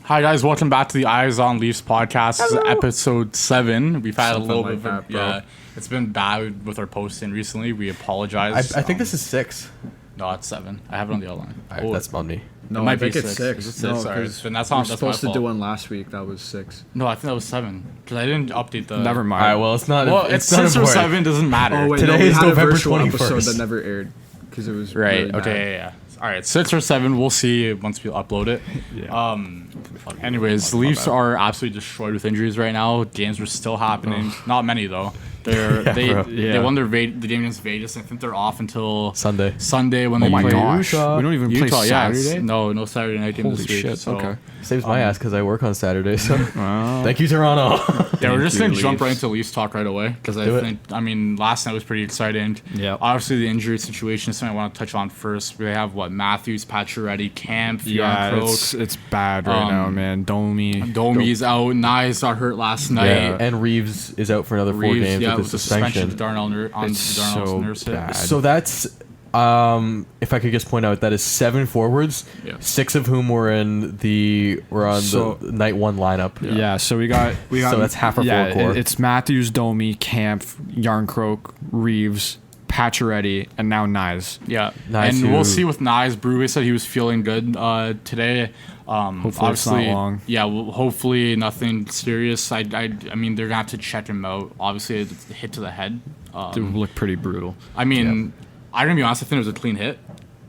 Hi guys, welcome back to the Eyes on Leafs podcast. This is Hello. episode 7. We've had Something a little like bit of that, bro. yeah. It's been bad with our posting recently. We apologize. I think this is 6. no, it's 7. I have it on the outline. Alright, that's on me. No, It might I think be it's 6. 6. Is it 6? No, Sorry. because Then that's we're not- that's my supposed to do fault. one last week. That was 6. No, I think that was 7 because I didn't update the. Never mind. Alright, well, it's not. Well, it's not 6 or important. 7 doesn't matter. Oh wait, Today no, we is had November a virtual 21st. episode that never aired because it was Right. really bad. Okay. Yeah. All right. 6 or 7. We'll see once we upload it. Yeah. Anyways, the Leafs are absolutely destroyed with injuries right now. Games are still happening. Not many though. They bro. won the game against Vegas. I think they're off until Sunday. when they Oh my play gosh, Utah. we don't even Utah. play Yeah, Saturday. no Saturday night game Holy this week. shit. So, Okay. Saves my ass because I work on Saturday. So Wow. thank you, Toronto. Yeah, we're just Thank gonna you, jump Leafs. right into Leafs talk right away because Do it. last night was pretty exciting. Yeah. Obviously, the injury situation is something I want to touch on first. We have Matthews, Pacioretty, Camp, Yeah, Yarncroke. it's bad right now, man. Domi's out. Nyes got hurt last night. Yeah, and Reeves is out for another 4 Reeves, games yeah, with the a suspension. suspension. It's Darnell's so nurse hit. bad. So that's if I could just point out that is 7 forwards, Yeah. 6 of whom were on the So- night 1 lineup. Yeah, so we got So that's half our forward core. It's Matthews, Domi, Camp, Yarncroke, Reeves, Pacioretty, and now Nyes. Yeah, Nyes and we'll who- see with Nyes. Bruins said he was feeling good today. Hopefully it's not obviously, long. Yeah, well, hopefully nothing serious. I mean, they're gonna have to check him out. Obviously, it's a hit to the head. It would look pretty brutal. I mean, I'm gonna be honest. I think it was a clean hit.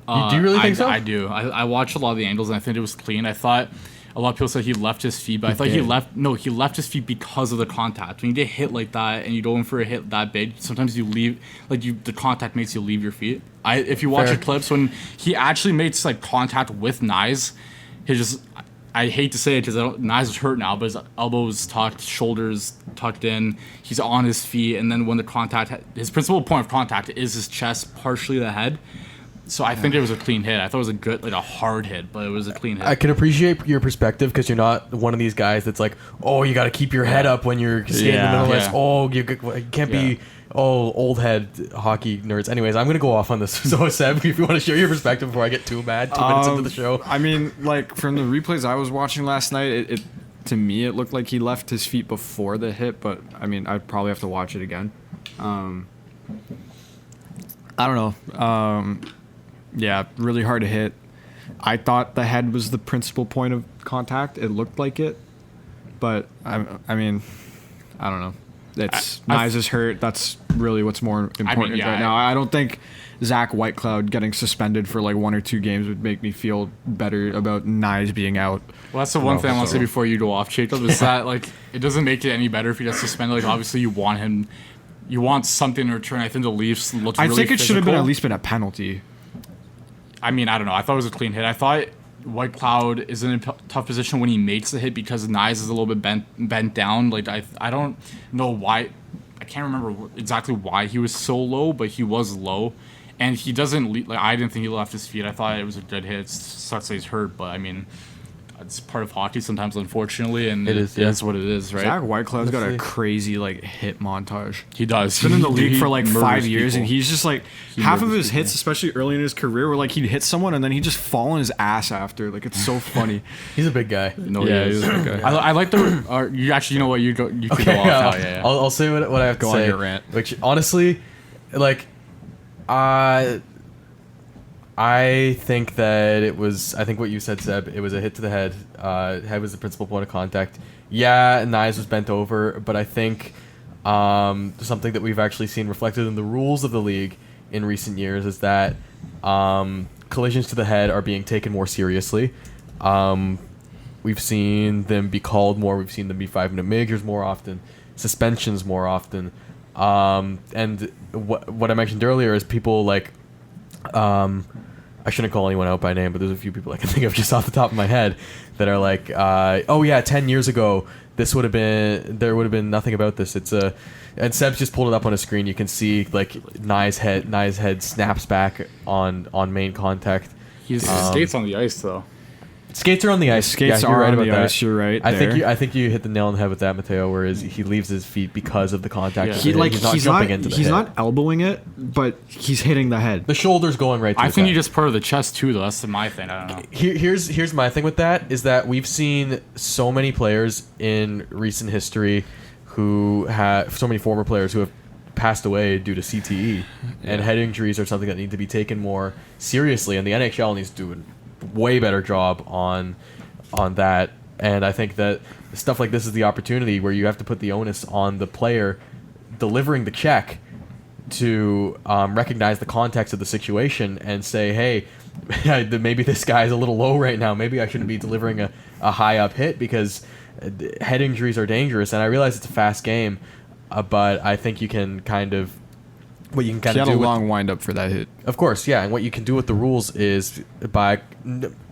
Do you really think so? I do. I watched a lot of the angles, and I think it was clean. I thought a lot of people said he left his feet, but I thought he did. left his feet because of the contact. When you get hit like that and you go in for a hit that big, sometimes you leave the contact makes you leave your feet. If you watch Fair. the clips when he actually makes contact with Nyes, I hate to say it because Nyes is hurt now, but his elbows tucked, shoulders tucked in. He's on his feet, and then when his principal point of contact is his chest, partially the head. So I think it was a clean hit. I thought it was a good, a hard hit, but it was a clean hit. I can appreciate your perspective because you're not one of these guys that's like, oh, you got to keep your head up when you're standing in the middle of this. Yeah. Oh, you can't be, old head hockey nerds. Anyways, I'm going to go off on this. So, Seb, if you want to share your perspective before I get too mad 2 minutes into the show. I mean, from the replays I was watching last night, it to me it looked like he left his feet before the hit, but I mean, I'd probably have to watch it again. I don't know. Yeah, really hard to hit. I thought the head was the principal point of contact. It looked like it, but I mean, I don't know. It's Nyes is hurt. That's really what's more important right now. I don't think Zach Whitecloud getting suspended for 1 or 2 games would make me feel better about Nyes being out. Well, that's the one thing I want to say before you go off, Jacob, is that it doesn't make it any better if he gets suspended. Obviously you want him, you want something in return. I think the Leafs looked really I think it should have been physical. at least been a penalty. I mean, I don't know. I thought it was a clean hit. I thought White Cloud is in a tough position when he makes the hit because Nyes is a little bit bent down. I don't know why. I can't remember exactly why he was so low, but he was low, and he doesn't. I didn't think he left his feet. I thought it was a good hit. It sucks that he's hurt, but I mean, it's part of hockey sometimes, unfortunately, and It is, It yeah. is what it is, right? Zach Whitecloud's got a Let's see. crazy hit montage. He does. He's been in the league He for 5 murders years, people. and he's just half of murders his hits, especially early in his career, were he'd hit someone and then he'd just fall on his ass after. It's so funny. He's a big guy. No, Yeah, he he's is. a good guy. I like the. You actually, you know what? You can go off now. Yeah. I'll say what I have to Go on say. your rant. Which honestly, I think that it was. I think what you said, Seb. It was a hit to the head. Head was the principal point of contact. Yeah, Nyes was bent over, but I think something that we've actually seen reflected in the rules of the league in recent years is that collisions to the head are being taken more seriously. We've seen them be called more. We've seen them be 5-minute majors more often, suspensions more often. And what I mentioned earlier is people I shouldn't call anyone out by name, but there's a few people I can think of just off the top of my head that are oh yeah, 10 years ago there would have been nothing about this. And Seb's just pulled it up on a screen. You can see Nyes head snaps back on main contact. He skates on the ice though. Skates are on the ice. Skates you're are right on about the that. ice. You're right. I think you hit the nail on the head with that, Mateo. Whereas he leaves his feet because of the contact. Yeah. Of the hit. He's not jumping into the he's hit. not elbowing it, but he's hitting the head. The shoulder's going right to I his think head. he just part of the chest too, though. That's my thing. I don't know. Here's my thing with that is that we've seen so many players in recent history who have so many former players who have passed away due to CTE, and head injuries are something that need to be taken more seriously, and the NHL needs to do a way better job on that. And I think that stuff like this is the opportunity where you have to put the onus on the player delivering the check to recognize the context of the situation and say, hey, maybe this guy's a little low right now. Maybe I shouldn't be delivering a high up hit because head injuries are dangerous. And I realize it's a fast game, but I think you can kind of what you can kind He of had do a with, long wind up for that hit. of course, yeah. And what you can do with the rules is by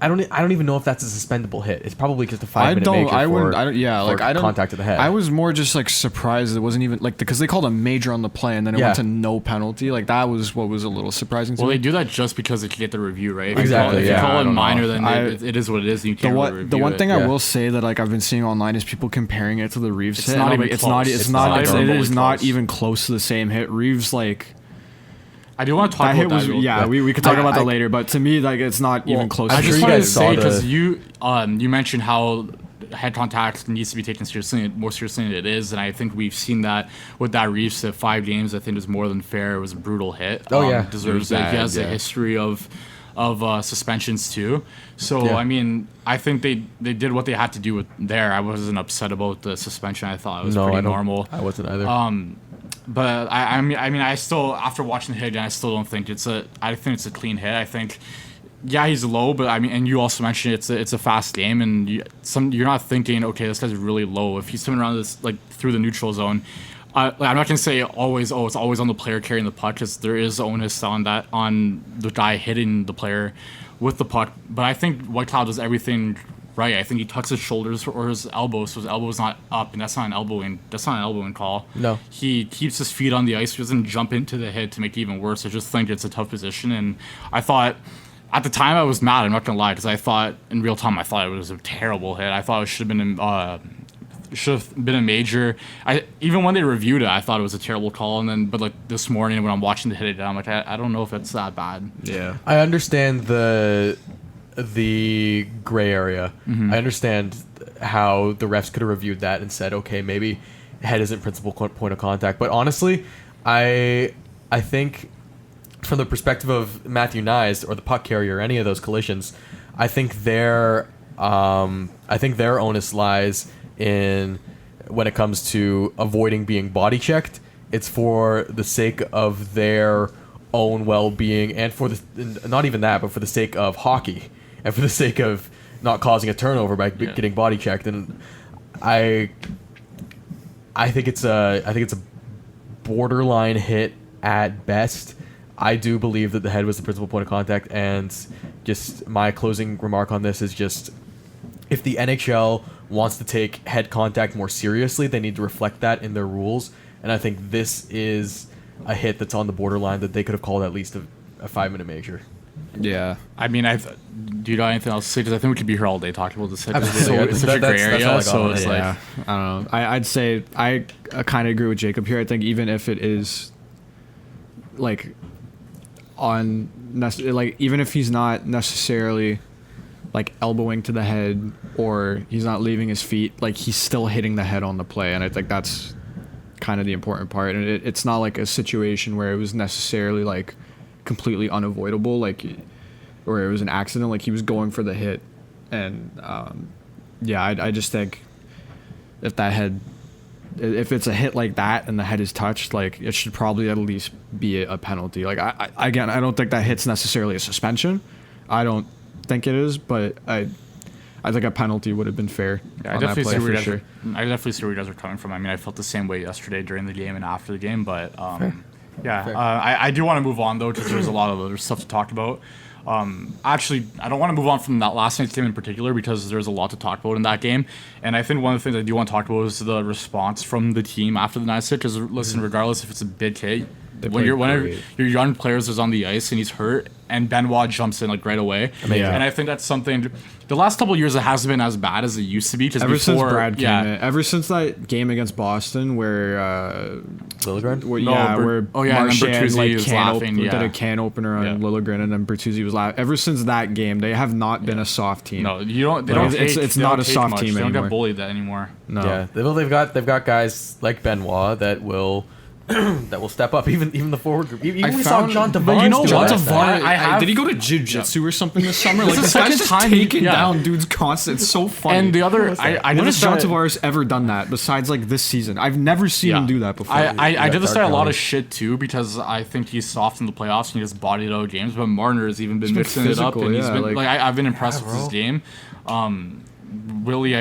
I don't even know if that's a suspendable hit. It's probably just a 5-minute major contact to the head. I was more just like surprised it wasn't even like because they called a major on the play and then it went to no penalty. Like that was what was a little surprising to Well, me. they do that just because they can get the review, right? If Exactly, If you yeah. call I it don't minor, know. then it is what it is. And you can't really review The one thing it. I Yeah. will say that like I've been seeing online is people comparing it to the Reeves It's hit. not and I'm even like, close. It It's not is even remotely not close. even close to the same hit. Reeves like I do want to talk that about hit was that. we could talk about that later. But to me like it's not even close. I I'm to just sure the you wanted guys to saw say the- because you mentioned how head contact needs to be taken seriously, more seriously than it is, and I think we've seen that with that Reeves at 5 games. I think it was more than fair. It was a brutal hit. Oh, yeah. Deserves It it. was He has bad, a yeah. history of suspensions too. So Yeah. I mean, I think they did what they had to do with there. I wasn't upset about the suspension. I thought it was pretty normal. I wasn't either. But I mean, I still, after watching the hit again, I still don't think I think it's a clean hit. I think, yeah, he's low, but I mean, and you also mentioned it's a fast game, and you're not thinking, okay, this guy's really low. If he's coming around this like through the neutral zone, I'm not gonna say always, it's always on the player carrying the puck, because there is onus on the guy hitting the player with the puck. But I think Whitecloud does everything right. I think he tucks his shoulders or his elbows, so his elbow's not up, and that's not an elbowing call. No. He keeps his feet on the ice. He doesn't jump into the hit to make it even worse. I just think it's a tough position, and I thought at the time I was mad. I'm not gonna lie, because I thought in real time it was a terrible hit. I thought it should have been a major. Even when they reviewed it, I thought it was a terrible call, and then but like this morning when I'm watching the hit again, I'm like, I don't know if it's that bad. Yeah. I understand the gray area. I understand how the refs could have reviewed that and said, okay, maybe head isn't principal point of contact. But honestly, I think from the perspective of Matthew Nyes or the puck carrier or any of those collisions, I think their onus lies in when it comes to avoiding being body checked. It's for the sake of their own well-being and for the not even that, but for the sake of hockey and for the sake of not causing a turnover by getting body checked. And I think it's a borderline hit at best. I do believe that the head was the principal point of contact, and just my closing remark on this is just if the NHL wants to take head contact more seriously, they need to reflect that in their rules. And I think this is a hit that's on the borderline that they could have called at least a 5-minute major. Yeah. I mean, do you got anything else to say? Because I think we could be here all day talking about this hit. Absolutely. It's such a gray That's all I area, got so on it's it. like. Yeah, I don't know. I'd say I kind of agree with Jacob here. I think even if it is like even if he's not necessarily like elbowing to the head or he's not leaving his feet, like he's still hitting the head on the play, and I think that's kind of the important part. And it's not like a situation where it was necessarily like completely unavoidable, like or it was an accident. Like he was going for the hit, and I just think if it's a hit like that and the head is touched, like it should probably at least be a penalty. Like I don't think that hit's necessarily a suspension. I don't think it is, but I think a penalty would have been fair. Yeah, I on that definitely play see where for you guys sure. I definitely see where you guys are coming from. I mean, I felt the same way yesterday during the game and after the game, but I do want to move on though, because there's a lot of other stuff to talk about. Actually, I don't want to move on from that last night's game in particular because there's a lot to talk about in that game. And I think one of the things I do want to talk about is the response from the team after the night hit. Because listen, regardless if it's a big hit, whenever great. your young players is on the ice and he's hurt, and Benoit jumps in like right away. Amazing. And I think that's something. The last couple of years, it hasn't been as bad as it used to be. Because Ever since Brad came in, ever since that game against Boston where Lilligren? where No, where and then Marchand Bertuzzi was laughing, did a can opener on Lilligren, and then Bertuzzi was laughing. Ever since that game, they have not been a soft team. No, you don't. They Like, don't. it's not a soft team They don't anymore. get bullied that anymore. No. Yeah, they've got guys like Benoit that will that will step up. Even the forward group. Even we saw John Tavares. But you know do what? that. Did he go to jiu-jitsu or something this summer? This Like, is this guy's second just time taking yeah. down dudes constant. It's so funny. And the other, I when did has John start- Tavares ever done that besides like this season? I've never seen him do that before. I did Dark start a lot County. of shit too because I think he's soft in the playoffs and he just bodied out games. But Marner has even been been mixing it up, physical, and he's yeah, been like- I've been impressed with his bro. game. Willie,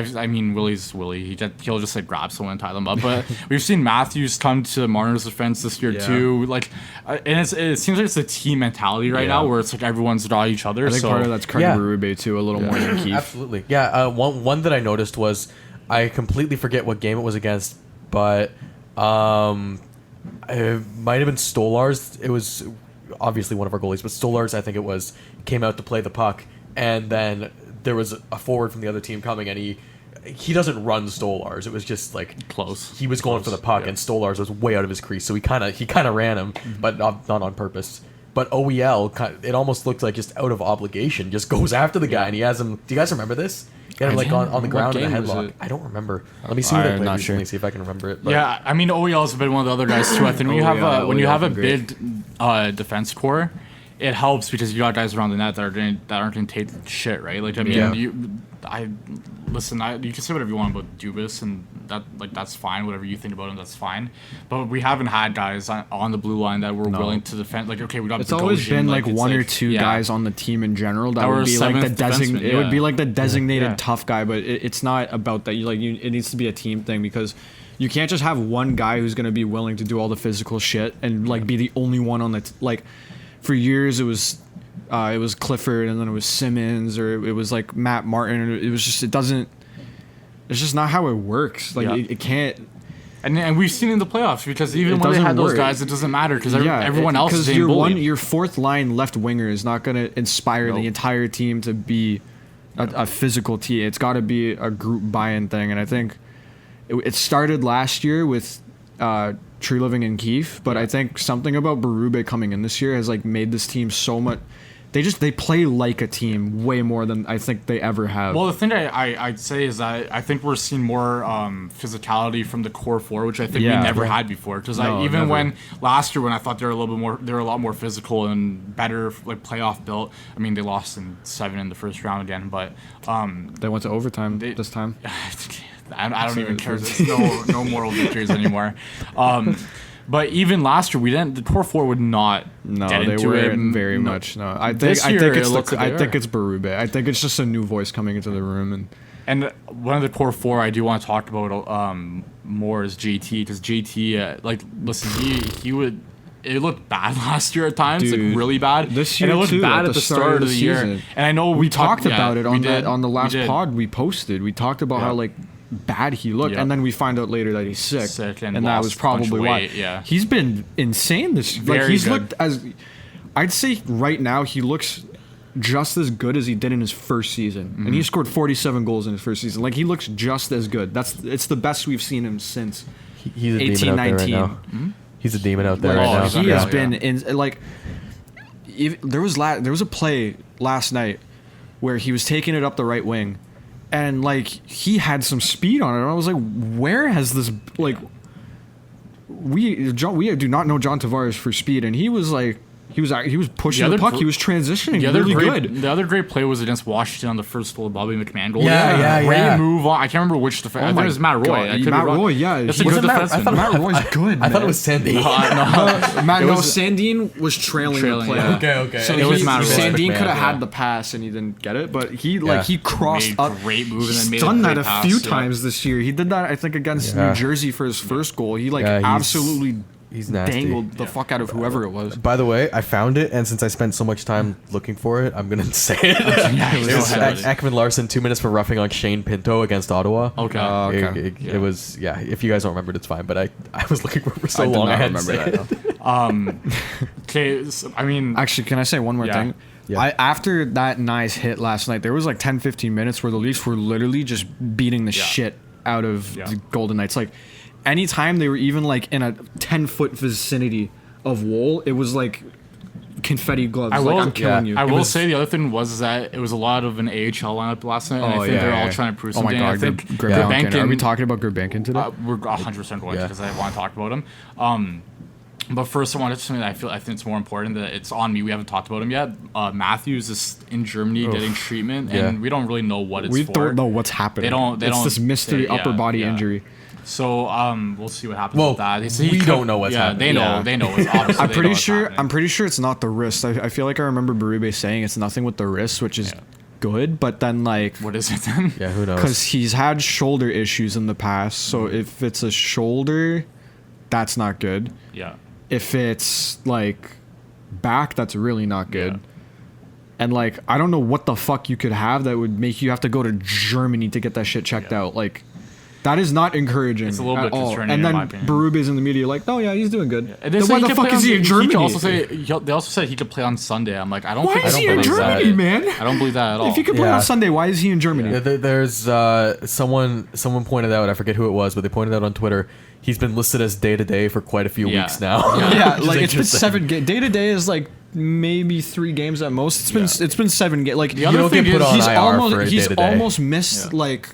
Willie's Willie. He'll just like grab someone and tie them up. But we've seen Matthews come to Marner's defense this year Yeah. too. Like, and it seems like it's a team mentality right Yeah. now where it's like everyone's draw each other. I think so part of that's Craig Yeah. Berube too, a little more than Keith. Absolutely. Yeah. One that I noticed was I completely forget what game it was against, but it might have been Stolarz. It was obviously one of our goalies, but Stolarz, I think it was, came out to play the puck, and then there was a forward from the other team coming, and he doesn't run Stolarz. It was just like close. he was going for the puck, yeah. and Stolarz was way out of his crease, so he kind of ran him, but not on purpose. But OEL, it almost looked like just out of obligation, just goes after the guy, and he has him. Do you guys remember this? He had him like on the What ground in a game was headlock. it? I don't remember. Let me see what I I'm played not recently, sure. see if I can remember it. But Yeah, I mean OEL's been one of the other guys too. I think when you have a OEL's been big defense core, it helps because you got guys around the net that aren't going to take shit, right? Like I mean, Yeah. you can say whatever you want about Dubas, and that's fine. Whatever you think about him, that's fine. But we haven't had guys on the blue line that were willing to defend. Like okay, we got. It's always been like it's one or two yeah. guys on the team in general that were would be like the seventh defenseman, It would be yeah. like the designated Yeah. tough guy, but it's not about that. It needs to be a team thing because you can't just have one guy who's gonna be willing to do all the physical shit and like be the only one on the like. For years, it was Clifford, and then it was Simmons, or it was like Matt Martin. It was just It's just not how it works. Like Yeah. it can't. And we've seen in the playoffs because even It when they doesn't had those work. guys, it doesn't matter because everyone else is because getting bullied. your fourth line left winger is not going to inspire Nope. the entire team to be a physical team. It's got to be a group buy-in thing, and I think it started last year with Tree Living and Keefe, but I think something about Berube coming in this year has like made this team so much. They play like a team way more than I think they ever have. Well, the thing I'd say is that I think we're seeing more physicality from the core four, which I think we never had before. Because No, even never. when last year, when I thought they were a lot more physical and better, like playoff built. I mean, they lost in 7 in the first round again, but they went to overtime this time. I don't even care. There's no moral victories anymore. But even last year, the core four would not No, get they into it. weren't very much. No, I This think year, it's it looks like I they think are. it's Berube. I think it's just a new voice coming into the room, and one of the core four I do want to talk about more is JT, because JT, listen, he would. It looked bad last year at times, Dude, like really bad. this and year it looked too, bad at the start of the year. season. And I know we talked about it on did, on the last we did. pod we posted. We talked about how like bad he looked, Yeah. and then we find out later that he's sick, and that lost was a bunch of probably why. weight, yeah. He's been insane this. Like Very he's good. looked as, I'd say right now he looks just as good as he did in his first season, and he scored 47 goals in his first season. Like he looks just as good. It's the best we've seen him since he's a 18, demon out there right 19. now. He's a demon out there Like, right now. he's he has Yeah. been in like. There was a play last night where he was taking it up the right wing, and like he had some speed on it. And I was like, where has this like? We do not know John Tavares for speed, and he was like. He was pushing the puck. He was transitioning really good. The other great play was against Washington on the first goal of Bobby McMahon goal. Yeah. Great move on. I can't remember which defense. I think it was Matt Roy. God, I could be Matt wrong. Roy, yeah. It's a He- good Matt- I defenseman. thought- Matt Roy's good. I thought it was Sandy. Sandine was trailing the Trailing, play. yeah. Okay. So It was Matt Roy. Sandine McMahon, could have yeah. had the pass and he didn't get it, but he Yeah. he crossed Made up. great move and He's then made done a that great a pass, few yeah. times this year. He did that I think against Yeah. New Jersey for his first goal. He like Yeah, he's- absolutely He's nasty. dangled the fuck out of whoever it was. By the way, I found it, and since I spent so much time looking for it, I'm gonna say it. It was go ahead. Ekman Larson 2 minutes for roughing on Shane Pinto against Ottawa. Okay. Okay. It was If you guys don't remember it, it's fine. But I was looking for it for so I did long. not I had to remember say that, it. Okay, so, I mean, Actually, can I say one more Yeah. thing? Yeah. After that nice hit last night, there was like 10, 15 minutes where the Leafs were literally just beating the Yeah. shit out of Yeah. the Golden Knights. Like, anytime they were even like in a 10-foot vicinity of Wool, it was like confetti gloves. I like, will- I'm killing yeah. you. I It will was- say the other thing was that it was a lot of an AHL lineup last night, and I Oh, think yeah, they're yeah. all trying to prove Oh my something. god, I think Gurbankin. Are we Gurbankin- talking about Gurbankin today? we're 100% going to Yeah. because I want to talk about him. But first, I wanted to say that I think it's more important that it's on me. We haven't talked about him yet. Matthews is in Germany getting treatment, Yeah. and we don't really know what it's we for. don't know what's happening. They don't- it's this mystery yeah, upper body yeah. injury. So we'll see what happens Well, with that. we don't know what's yeah, happening. They know. Yeah. They know. It's obviously I'm they pretty know what's sure. happening. I'm pretty sure it's not the wrist. I feel like I remember Berube saying it's nothing with the wrist, which is good. But then like, What is it then? Yeah, who knows? because he's had shoulder issues in the past, so if it's a shoulder, that's not good. Yeah. If it's like back, that's really not good. Yeah. And like, I don't know what the fuck you could have that would make you have to go to Germany to get that shit checked Yeah. out. Like, that is not encouraging. It's a little at bit all. concerning, And in then my opinion. Berube's in the media like, oh yeah, he's doing good. And they Then say why the could fuck play is he in He Germany? could also say they also said he could play on Sunday. I'm like, I don't Why think is I he don't in believe Germany, that. man? I don't believe that at all. If he could play Yeah. on Sunday, why is he in Germany? Yeah, there's someone pointed out, I forget who it was, but they pointed out on Twitter, he's been listed as day to day for quite a few Yeah. weeks now. Yeah. Yeah, Which is like it's been interesting. 7 games. Day to day is like maybe 3 games at most. It's been 7 games. Like The other don't thing get put is on he's IR almost for a he's day-to-day. almost missed Yeah. like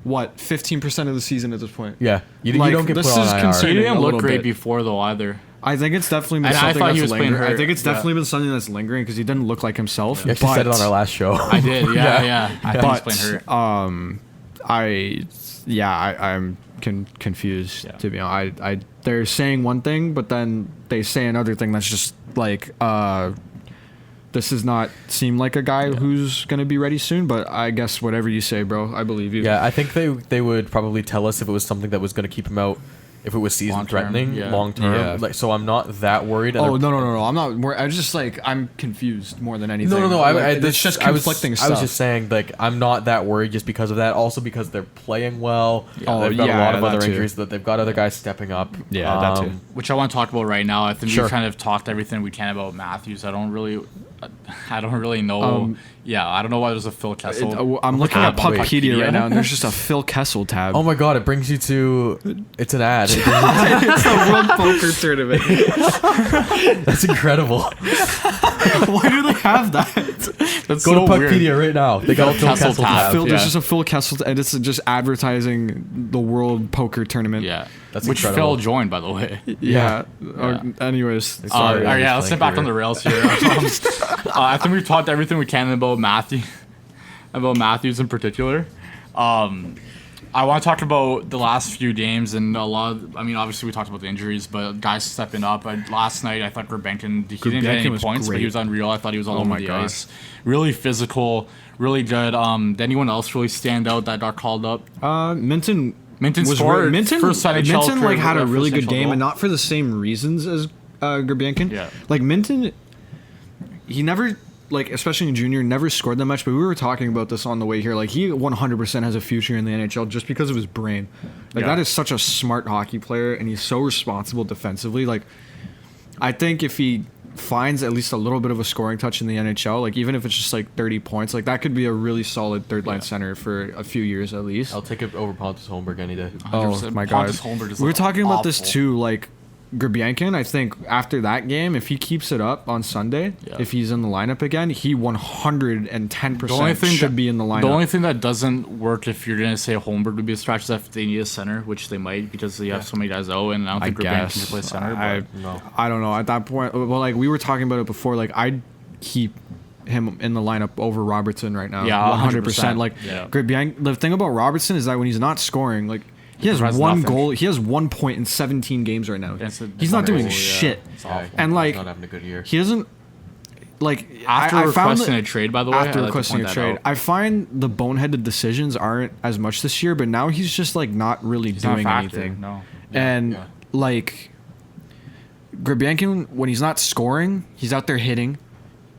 what 15% of the season at this point. Yeah, you Like, don't get this put on is IR. concerning. He didn't a look little great bit. before though either. I think it's definitely been And I something thought he that's was playing lingering. I hurt. think it's Yeah. definitely been something that's lingering because he didn't look like himself. You actually said it on our last show. I did. Yeah. I think he's playing hurt. I'm confused Yeah. to be honest. I they're saying one thing, but then they say another thing that's just like this does not seem like a guy who's gonna be ready soon. But I guess whatever you say, bro, I believe you. Yeah, I think they would probably tell us if it was something that was going to keep him out, if it was season threatening, yeah. long term. Yeah. Like, so I'm not that worried. and Oh they're- no! I'm not. I was just like I'm confused more than anything. No. Like, it's just conflicting stuff. I was just saying, like, I'm not that worried just because of that. Also because they're playing well. Oh, They've got a yeah, lot of that other too. injuries. That they've got other guys stepping up. Yeah, that too. Which I want to talk about right now. I think Sure. we kind of talked everything we can about Matthews. I don't really know. I don't know why there's a Phil Kessel. I'm looking at tab on Puckpedia right now, and there's just a Phil Kessel tab. Oh my god! It brings you to. It's an ad. It's the World Poker Tournament. That's incredible. Why do they have that? That's Go so to weird. Puckpedia right now. They got a Phil Kessel Kessel tab. tab. Phil, Yeah. There's just a Phil Kessel, and it's just advertising the World Poker Tournament. Yeah, That's which incredible. Phil joined, by the way. Yeah. Yeah. Anyways, Sorry, All right, I'm let's just get back on playing the rails here. I think we've talked everything we can about Matthews in particular. I want to talk about the last few games and a lot of, obviously we talked about the injuries, but guys stepping up. Last night, I thought Gurbankin, he didn't get any was points, but great. he was unreal. I thought he was all Oh over my the gosh. ice. Really physical, really good. Did anyone else really stand out that got called up? Minton Minton was scored Minton first NHL Minton like career- had a first really good NHL game, goal. and not for the same reasons as Gurbankin. Yeah. Like Minton, he never, like, especially in junior, never scored that much. But we were talking about this on the way here. Like, he 100% has a future in the NHL just because of his brain. Like, Yeah. that is such a smart hockey player, and he's so responsible defensively. Like, I think if he finds at least a little bit of a scoring touch in the NHL, like, even if it's just like 30 points, like, that could be a really solid third line center for a few years at least. I'll take it over Pontus Holmberg any day. Oh 100%. my god! Pontus Holmberg is We were talking about this awful. too. Like Gurbankin, I think after that game, if he keeps it up on Sunday, Yeah. if he's in the lineup again, he 110% The only thing should be in the lineup. The only thing that doesn't work if you're gonna say Holmberg would be a stretch is if they need a center, which they might because they have so many guys out, and I don't I think Gurbankin guess can play center. I, But No. I don't know. At that point, well, like we were talking about it before. Like I'd keep him in the lineup over Robertson right now. Yeah, 100%. Like Yeah. Gurbankin, the thing about Robertson is that when he's not scoring, like he has Does one nothing. goal. He has 1 point in 17 games right now. It's a- He's not it's doing awful, yeah. shit. It's awful. And he's like not having a good year. he doesn't like after I found requesting that- a trade, by the way, after I'd like to requesting point a that trade. out. I find the boneheaded decisions aren't as much this year, but now he's just like not really He's not a doing factor, anything. No. And Yeah. like Gurbankin, when he's not scoring, he's out there hitting,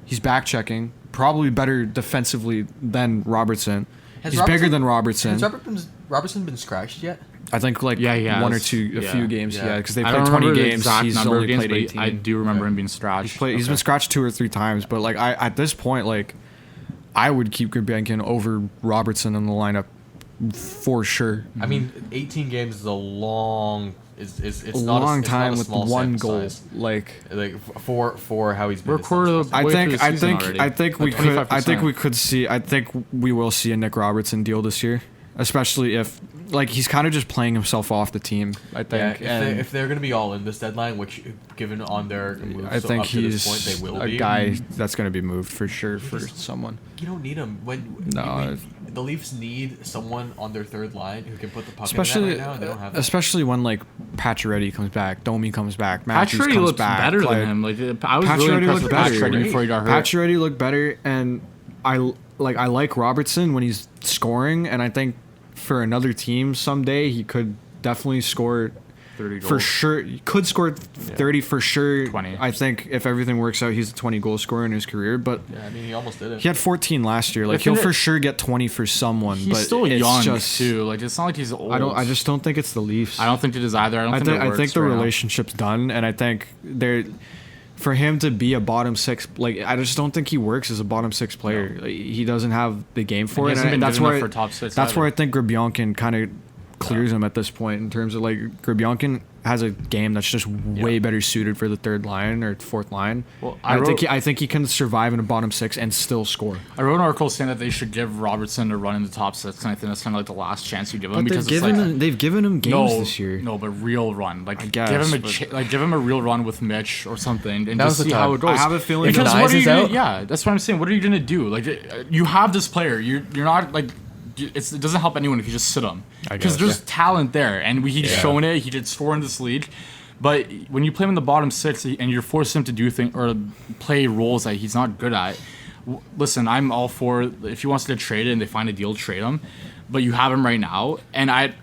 he's back checking, probably better defensively than Robertson. Has He's Robertson- bigger than Robertson. Has Robertson been scratched yet? I think like Yeah, he has. one or two, a Yeah. few games. Yeah. Yeah, because they I played don't 20 remember the games. exact He's number only of games, played but 18. I do remember him being scratched. He's been scratched 2 or 3 times, but like at this point, like I would keep Gulbenkian over Robertson in the lineup for sure. I mean, 18 games is a long. It's A not long it's time not a with small one sample goal. size. Like For how he's been. We're this quarter season. of the- I way think through the I season think already. I think we Like could I think 25%. we could see I think we will see a Nick Robertson deal this year, especially if like he's kind of just playing himself off the team. I Yeah, think. and if they're going to be all in this deadline, which given on their moves I think up to this he's point they will a be. guy that's going to be moved for sure for just- someone. You don't need him when No, the Leafs need someone on their third line who can put the puck especially in the net right now, and they don't have that. especially when like Pacioretty comes back, Domi comes back, Matthews Pacioretty comes looks back. better like, than him. Like I was really Pacioretty impressed looked with better. Pacioretty before he got hurt. Pacioretty looked better, and I like Robertson when he's scoring, and I think for another team someday he could definitely score 30 for goals. sure. He could score 30 for sure. 20. I think if everything works out, he's a 20 goal scorer in his career. But Yeah, I mean he almost did it. he had 14 last year. Like The thing he'll for that- sure get 20 for someone. He's but still it's young just, too. Like it's not like he's old. I just don't think it's the Leafs. I don't think it is either. I don't think it I works think the right now. relationship's done, and I think they're for him to be a bottom 6. Like I just don't think he works as a bottom 6 player. Like, he doesn't have the game for he it, hasn't and been that's good enough where for top 6 that's either. where I think Grabionkin kind of clears him at this point in terms of like Grabionkin has a game that's just way better suited for the third line or fourth line. Well, I think he can survive in a bottom 6 and still score. I wrote an article saying that they should give Robertson a run in the top 6, and I think that's kind of like the last chance you give him But because they've given him games no, this year. No, but real run. Like guess, give him a but- give him a real run with Mitch or something, and Now's just the see time. how it goes. I have a feeling because Nyes what are you is gonna, out. yeah, that's what I'm saying. What are you gonna do? Like you have this player. You're not like. It doesn't help anyone if you just sit him because guess, there's talent there, and he's shown it. He did score in this league, but when you play him in the bottom 6 and you're forcing him to do things or play roles that he's not good at, listen, I'm all for if he wants to get traded and they find a deal, trade him. But you have him right now, and I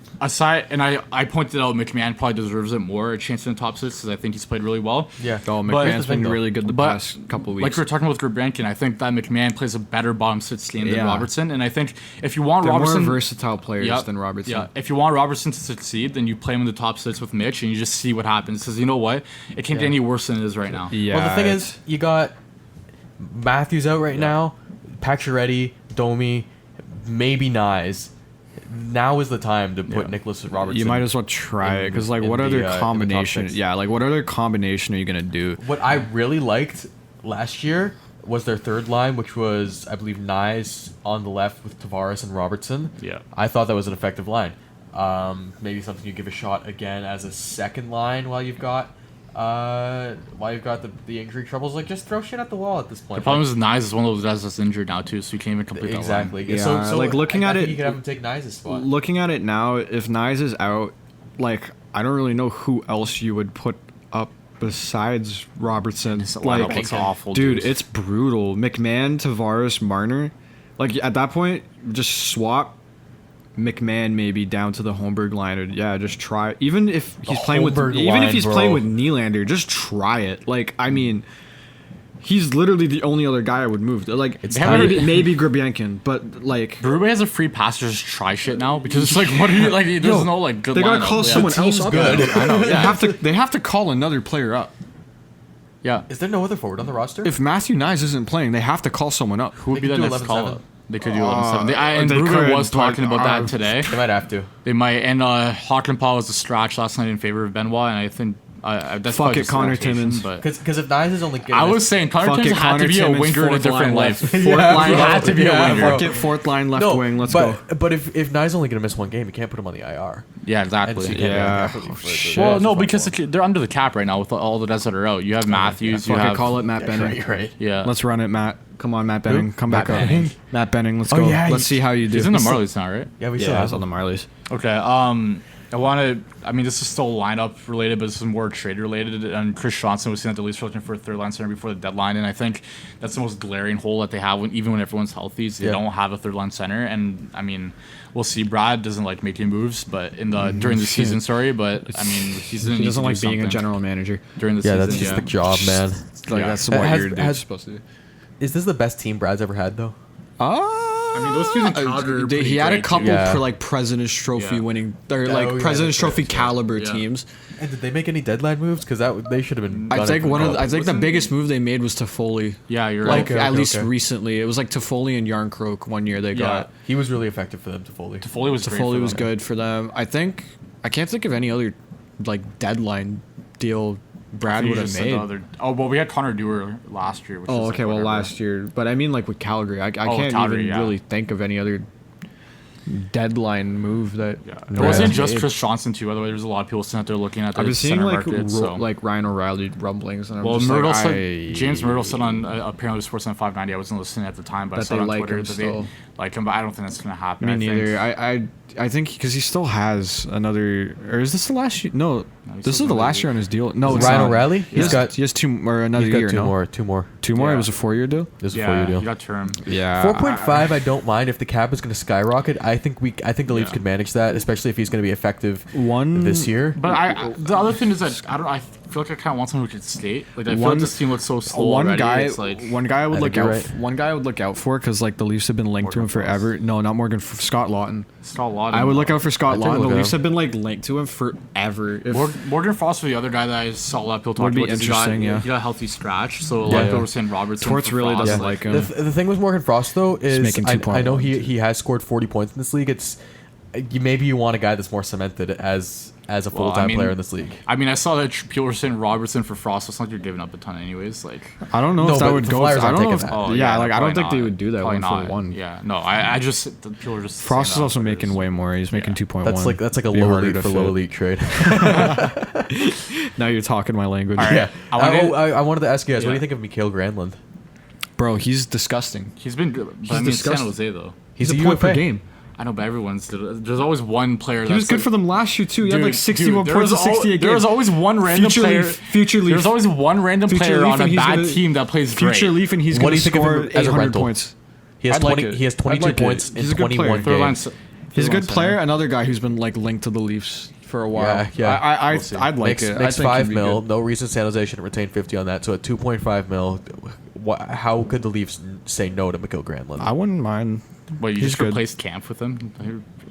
pointed out McMahon probably deserves it more, a chance in the top 6 because I think he's played really well. Yeah. Oh, But- McMahon's been really good the But, past couple of weeks. Like we were talking about with Gulbenkian, I think that McMahon plays a better bottom 6 game than Yeah. Robertson, and I think if you want They're Robertson, more versatile players Yep. than Robertson. Yeah, if you want Robertson to succeed, then you play him in the top 6 with Mitch, and you just see what happens. Because you know what, it can't get any worse than it is right now. Yeah. Well, the thing it's- is, you got Matthews out right now, Pacioretty, Domi, maybe Nyes. Now is the time to put Yeah. Nicholas Robertson. you might as well try it because like in what the, other in the top combination? 6. Yeah, like what other combination are you gonna do? What I really liked last year was their third line, which was, I believe, Nyes on the left with Tavares and Robertson. Yeah. I thought that was an effective line. Maybe something you give a shot again as a second line while you've got the injury troubles. Like, just throw shit at the wall at this point. The problem is Nyes is one of those guys that's injured now too, so you can't even complete that line. Exactly. Yeah, So like, looking I at think it- you could have him take Nyes' spot. Looking at it now, if Nyes is out, like I don't really know who else you would put up besides Robertson. This lineup Like, looks awful, dude, it's brutal. McMahon, Tavares, Marner. Like at that point, just swap McMahon maybe down to the Holmberg line, or yeah, just try. Even if he's playing with Holmberg even if line, he's bro. playing with Nylander, just try it. Like I mean, he's literally the only other guy I would move. Like They haven't maybe Grabionkin, but like. Berube has a free pass to just try shit now because it's like, what are you like? There's no like good. They gotta lineup. call Yeah. someone else team's up. good. I know. They have to call another player up. Yeah, Is there no other forward on the roster? If Matthew Nyes isn't playing, they have to call someone up. who would be They the could do next call 11-7. up? They could do 11-7. And they Berube could, was talking but, about that today. They might have to. They might. And Hockenpah was a stretch last night in favor of Benoit, and I think that's Fuck probably it, just Connor a rotation, Timmins. But Because if Nyes is only getting I was saying Connor Fuck Timmins it, had to Connor be a Timmins, winger in a fourth different line life. left. Fourth Yeah, line bro. had to be Yeah, a winger. bro. Fuck it, fourth line, left wing. Let's go. But if Nyes only gonna miss one game, you can't put him on the IR. Yeah, And so exactly. you can't Yeah. be on the cap for the- Shit. Well, for no, the because football. they're under the cap right now with all the guys that are out. You have Matthews. You Fuck it, have call it Matt Yeah, Benning. you're right. yeah. Let's run it, Matt. Come on, Matt Benning. Come back Matt up. Benning? Matt Benning, let's Oh, go. yeah, Let's see how you do. He's in the Marlies now, right? Yeah, we Yeah, still he's have on the Marlies. Okay. I want to. I mean, this is still lineup related, but this is more trade related. And Chris Johnson was saying that the Leafs were looking for a third line center before the deadline, and I think that's the most glaring hole that they have. Even when everyone's healthy, is they Yeah. don't have a third line center. And I mean, we'll see. Brad doesn't like making moves, but during the season, sorry, but I mean, he's He doesn't like being a general manager. during the Yeah, season. that's just the job, man. Like Yeah. that's what Has- you're has- supposed to do. Is this the best team Brad's ever had, though? I mean, those teams in Calgary are pretty he had a great, couple too. Yeah. like President's Trophy Yeah. winning, or Oh, like yeah, President's that's right, Trophy that's right. caliber Yeah. teams. And did they make any deadline moves? Because they should have been. I done think from one of the, I college. think the Wasn't- biggest move they made was Toffoli. Yeah, you're Like right. Okay, at least okay. recently, it was like Toffoli and Yarncroke one year they got. He was really effective for them to Foley. Foley was great Toffoli for was them. good for them. I can't think of any other like deadline deal Brad You would have just said made. the other- Oh, well, we had Connor Dewar last year. Which Oh, is, okay. like, Well, whatever. last year, but I mean, like with Calgary, I can't Calgary, even yeah. really think of any other deadline move that. Yeah. It Brad wasn't just made. Chris Johnson too. By the way, there's a lot of people sitting out there looking at the I've been seeing center like market. So. like Ryan O'Reilly rumblings, and I'm Well, just Myrtle like, said, James Myrtle said on apparently Sportsnet 590. I wasn't listening at the time, but I That saw they on like Twitter him that still. they like him. But I don't think that's gonna happen. Me I neither. Think, I think because he still has another, or is this the last year? No, he this still is the has last another year on his deal. No, Is it's Ryan not. O'Reilly? He has two or another He's got year. two no? more. Two more. Yeah. It was a 4-year deal. This is a yeah, 4-year deal. you got term. Yeah. 4.5, I don't mind if the cap is going to skyrocket. I think the Leafs Yeah. could manage that, especially if he's going to be effective One this year. But the other thing is that I feel like I kind of want someone who could skate. Like I feel One- like this team looks so slow one already. guy, It's like one guy I would I look think out. you're right. One guy I would look out for because like the Leafs have been linked to him Morgan Frost. forever. No, not Morgan. Scott Lawton. Scott Lawton. I would look out for Scott I'd take a Lawton. The look at Leafs him. have been like linked to him forever. If, Morgan Frost was the other guy that I saw a lot of people talking be about. 'Cause interesting, he got, yeah. He got a healthy scratch, so a lot Yeah. of people were saying Robertson. Torts for really Frost, doesn't like him. The thing with Morgan Frost though is making I know 2.1. he has scored 40 points in this league. It's maybe you want a guy that's more cemented as a full time player in this league. I mean, I saw that people were saying Robertson for Frost. It's not like you're giving up a ton, anyways. Like, I don't know No, if that but would the go. Flyers I aren't don't know. taking If, that. oh yeah, like I don't probably think they not. would do that Probably one not. for one. Yeah, no, I just the people are just. Frost is saying also that, making but way more. He's making Yeah. 2.1. That's like a Be low harder elite to for low fit. elite trade. Now you're talking my language. All right. Yeah. I wanted- I wanted to ask you guys, what do Yeah. you think of Mikhail Granlund? Bro, he's disgusting. He's been good, but I mean, San disgusting. Jose though. He's a a point per UFA. game. I know, but everyone's. There's always one player. He was good for them last year too. He had like 61 points and 68 There was games. always one random Future player. Leaf, future Leaf. There's always one random Future player Leaf, on a and he's bad gonna- team that plays Future great. Leaf, and he's What going do to you think of score him as a 800 rental? points. He has I'd like 20. it. He has I'd 22 like it. points in He's a good player. 21 Third line. games. He's a good center. player. Another guy who's been like linked to the Leafs for a while. Yeah, yeah. I We'll see. I'd like it. I Makes think 5 he'd be mil. good. No reason San Jose shouldn't retain 50 on that. So at 2.5 mil, how could the Leafs say no to Mikhail Granlund? I wouldn't mind. Well, you He's just good. replaced Camp with him.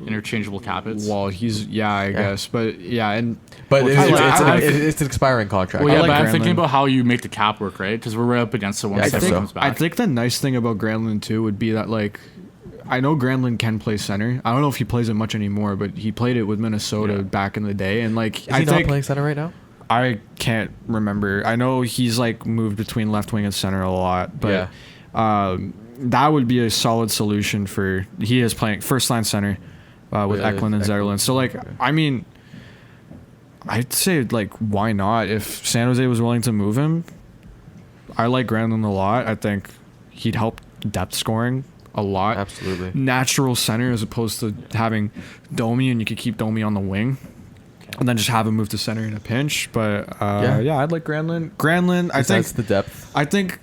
Interchangeable capits. Well, he's I guess, but yeah, and But Well, it's an expiring contract. Well, yeah, I like but I'm thinking Granlund. about how you make the cap work, right? Because we're right up against it once I I think everyone think comes back. I think the nice thing about Granlund too would be that like I know Granlund can play center. I don't know if he plays it much anymore, but he played it with Minnesota Yeah. back in the day, and like Is I he not think playing center right now? I can't remember. I know he's like moved between left wing and center a lot, but that would be a solid solution for. He is playing first line center with Yeah, Eklund and Eklund. Zetterlund. So like, Okay. I mean, I'd say like why not? If San Jose was willing to move him, I like Granlund a lot. I think he'd help depth scoring a lot. Absolutely. Natural center as opposed to having Domi, and you could keep Domi on the wing. And then just have him move to center in a pinch. But yeah, I'd like Granlund. Granlund, I think That's the depth. I think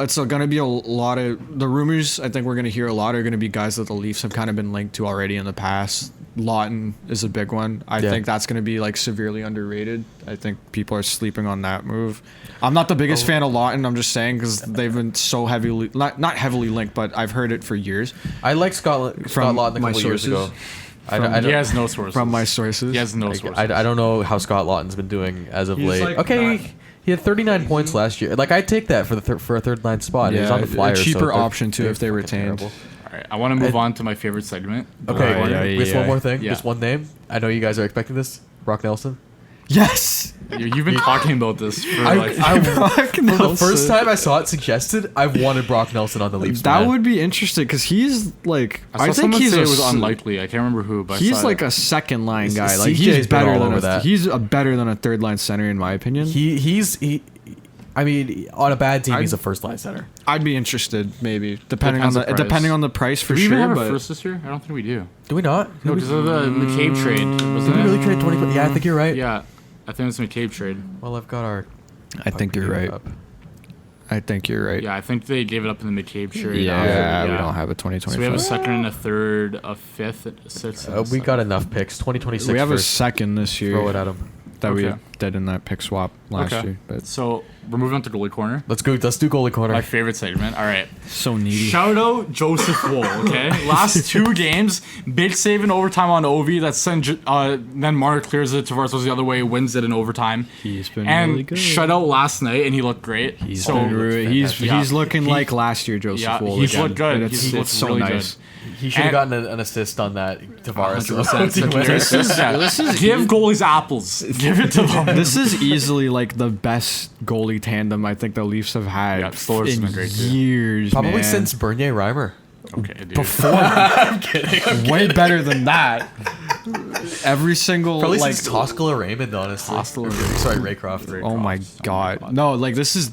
it's going to be a lot of the rumors. I think we're going to hear a lot are going to be guys that the Leafs have kind of been linked to already in the past. Lawton is a big one. I think that's going to be like severely underrated. I think people are sleeping on that move. I'm not the biggest fan of Lawton. I'm just saying because they've been so heavily not heavily linked, but I've heard it for years I like Scott Lawton a my couple years sources. ago. I don't- he has no sources. from my sources. He has no sources. I don't know how Scott Lawton's been doing as of He's late. like Okay, not- he had 39 points last year. Like I'd take that for for a third line spot. He's on the Flyers. a cheaper so they're- option too they're if they fucking retained. terrible. All right, I want to move on to my favorite segment. Okay, just one yeah. more thing. Yeah. Just one name. I know you guys are expecting this. Brock Nelson. Yes. You've been talking about this for like. For the first time I saw it suggested, I've wanted Brock Nelson on the Leafs. That man. would be interesting because he's like I saw think someone he's say a it was s- unlikely. I can't remember who, but I He's saw like it. a second line guy. CJ Like has he's been better all than over a, that. he's a better than a third line center in my opinion. he. I mean, on a bad team, I'd- he's a first line center. I'd be interested maybe depending Depends on the price. depending on the price for Do we even sure. have a But first this year? I don't think we do. Do we not? No, because of the McCabe trade. Wasn't Did we it? really trade 20? Yeah, I think you're right. Yeah, I think it's the McCabe trade. Well, I've got our. I think you're right. I think you're right. Yeah, I think they gave it up in the McCabe trade. Yeah, after- we don't have a So we have a 2025. second and a third, a fifth, a sixth. and a We got seventh. enough picks. 2026. We have a first. second this year Throw it at him. that we Okay. did in that pick swap last year. But So we're moving on to goalie corner. Let's go. Let's do goalie corner. My favorite segment. All right. so needy. Shout out Joseph Wool, okay? Last 2 games, big save in overtime on Ovi. Then Mark clears it. Tavares goes the other way, wins it in overtime. He's been and really good. shutout last night, and he looked great. He's Yeah. looking like last year, Joseph Yeah, Wool. he's again. looked good. And He's looked so really nice. good. He should have And- gotten an assist on that Tavares. 100%. This is Give goalies apples. Give it to them. This is easily like the best goalie tandem I think the Leafs have had Yeah, Stolar's in been great too. years. Probably man. since Bernier Reimer. Okay, dude. I'm kidding. way better than that. Every single Probably like since Toskala Raymond, honestly. Toskala Sorry, Raycroft. oh my god. No, like this is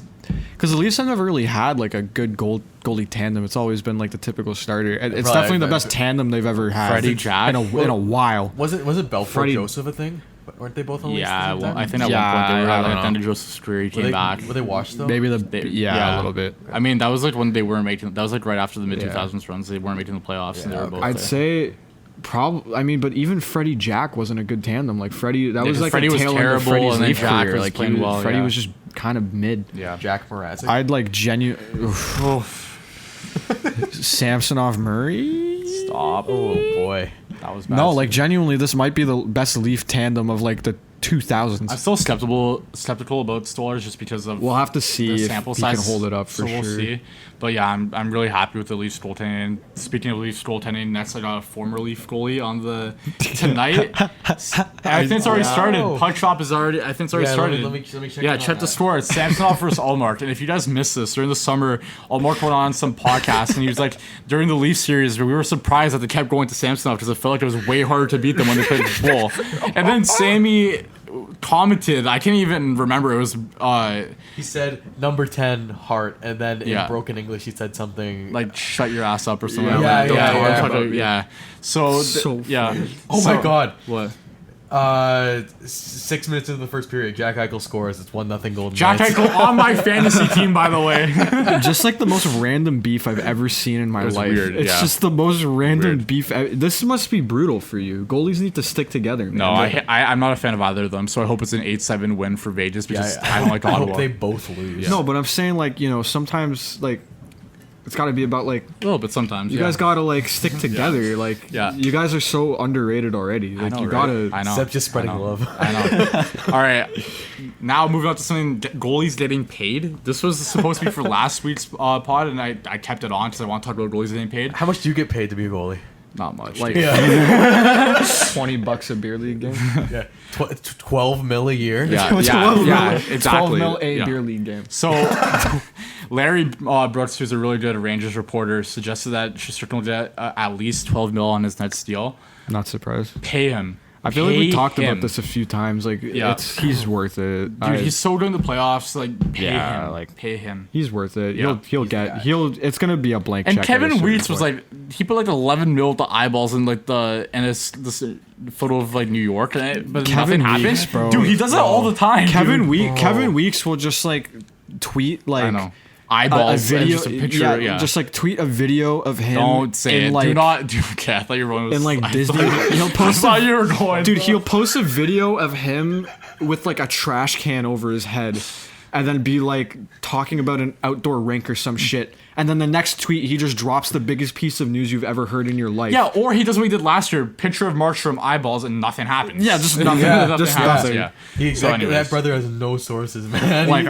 because the Leafs have never really had like a good goalie tandem. It's always been like the typical starter. It's Probably, definitely the best tandem they've ever had. Freddie Jack? in a while. Was it Belfour Freddie- Joseph a thing? Weren't they both on the Leafs at Yeah, the same well, time? I think at Yeah, one point they were I at don't like, the end know. of Joseph's career. He Were came they, back. Were they washed though? Maybe They- a little bit. I mean, that was like when they weren't making. That was like right after the mid 2000s runs. They weren't making the playoffs, and they Yeah, were both. I'd there. say probably. I mean, but even Freddie Jack wasn't a good tandem. Like Freddie, that Yeah, was 'cause like Freddie a was tail end of terrible, Freddie's and then Leaf Jack career. was Like playing well, Freddie yeah. was just kind of mid. Yeah. Jack Mrazek. I'd like Samsonov Murray. Stop. Oh boy. That was bad. No, like genuinely, this might be the best Leaf tandem of like the 2000s. I'm still skeptical about Stolarz just because of We'll have to see the if sample he size. can hold it up for so sure. We'll see. But yeah, I'm really happy with the Leafs goaltending. Speaking of Leafs goaltending, next I got a former Leaf goalie on the tonight. I think it's already started. Puck shop is already. I think it's already started. Let me check. Yeah, in on check the that. score. It's Samsonov versus Ullmark. And if you guys missed this, during the summer, Ullmark went on some podcast and he was like, during the Leaf series, we were surprised that they kept going to Samsonov because it felt like it was way harder to beat them when they played Bull. And then Sammy commented, I can't even remember, it was He said number 10 Hart, and then in Yeah. broken English he said something like shut your ass up or something. Yeah, like that. yeah, Don't yeah, talk yeah. about- yeah. So, So yeah. Oh So- my god. What? 6 minutes into the first period, Jack Eichel scores. It's 1-0 Golden Jack Knights. Eichel on my fantasy team, by the way. Just like the most random beef I've ever seen in my It was life. weird, It's yeah. just the most random Weird. beef. This must be brutal for you. Goalies need to stick together. Man. No, I'm not a fan of either of them, so I hope it's an 8-7 win for Vegas because I don't like I Ottawa. hope they both lose. Yeah. No, but I'm saying like sometimes like it's got to be about like A little bit sometimes. you yeah. guys got to like stick together. Like Yeah. you guys are so underrated already. Like know, you right? gotta. I know. Except just spreading I know. love. I know. All right. Now moving on to something goalies getting paid. This was supposed to be for last week's pod, and I kept it on because I want to talk about goalies getting paid. How much do you get paid to be a goalie? Not much. Like Yeah. $20 a beer league game. Yeah. 12 mil a year. yeah, 12 yeah, mil. exactly. 12 mil a Yeah. beer league game. So, Larry Brooks, who's a really good Rangers reporter, suggested that Shesterkin will get at least 12 mil on his Nets deal. Not surprised. Pay him. I feel like we Pay talked him. about this a few times. Like Yeah. he's worth it. Dude, he's so good in the playoffs. Like, pay Yeah, him. like- Pay him. He's worth it. Yeah. It's gonna be a blank And check. Kevin at a certain Weeks was point. like, he put like 11 mil with the eyeballs in like this photo of like New York, but Kevin nothing Weeks, happened. bro. Dude, he does it all the time. dude. Kevin Weeks will just like tweet like I know. a Eyeballs, video, and just a picture. Yeah, just like tweet a video of him. don't say in it. like, Do not. Dude, okay, I thought you were going. in like I Disney. thought- He'll I post. thought you were going. Dude, he'll post a video of him with like a trash can over his head, and then be like talking about an outdoor rink or some shit. And then the next tweet, he just drops the biggest piece of news you've ever heard in your life. Yeah, or he does what he did last year. Picture of Markstrom eyeballs and nothing happens. Yeah, just nothing. Just happens, nothing. Yeah. That anyways. brother has no sources, man. Like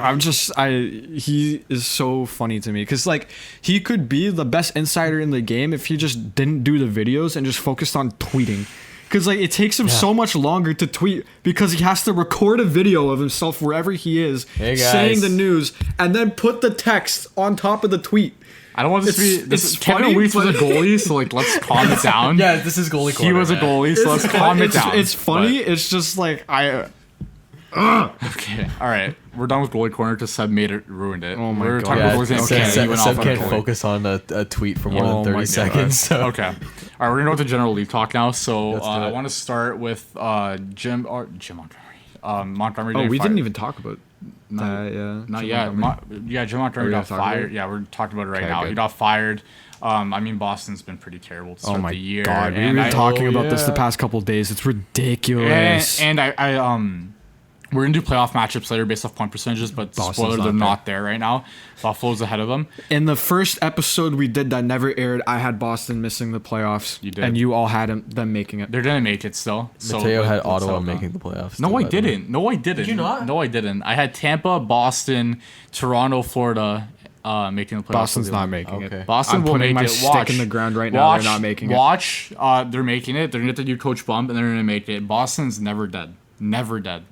he is so funny to me because like he could be the best insider in the game if he just didn't do the videos and just focused on tweeting. Because like it takes him so much longer to tweet because he has to record a video of himself wherever he is Hey, guys. saying the news and then put the text on top of the tweet. I don't want this to be. It's Kevin funny, Weeks was a but- goalie, so like let's calm it down. yeah, this is goalie corner. he was a man. goalie, so let's calm it down. It's funny. But- It's just like okay, all right, we're done with goalie corner because Seb ruined it. Oh my we're God. talking Yeah, about goalies getting okay. paid. Seb, You went Seb off on can't goalie. focus on a tweet for more Oh than 30 my seconds. So. Okay. All right, we're gonna go to general league talk now. So Let's do I it. want to start with Jim Montgomery. Montgomery. oh, getting we fired. didn't even talk about that. Yeah, Not Jim yet. Montgomery. Jim Montgomery we got gonna talk about fired. it? Yeah, we're talking about it right Okay, now. good. He got fired. I mean, Boston's been pretty terrible to start Oh my the year. god, we've and been I- talking about this the yeah. past couple days. It's ridiculous. And I We're gonna do playoff matchups later based off point percentages, but Boston's spoiler, not they're there. not there right now. Buffalo's ahead of them. In the first episode we did that never aired, I had Boston missing the playoffs. You did. And you all had them making it. They're gonna make it still. So Mateo had let's Ottawa hope not. making the playoffs. No, too, I by the way. didn't. No, I didn't. Did you not? No, I didn't. I had Tampa, Boston, Toronto, Florida making the playoffs. Boston's not making Okay. it. Boston I'm will putting make my it. stick Watch. in the ground right now. They're not making it. Watch. They're making it. They're gonna get the new coach bump, and they're gonna make it. Boston's never dead. Never dead.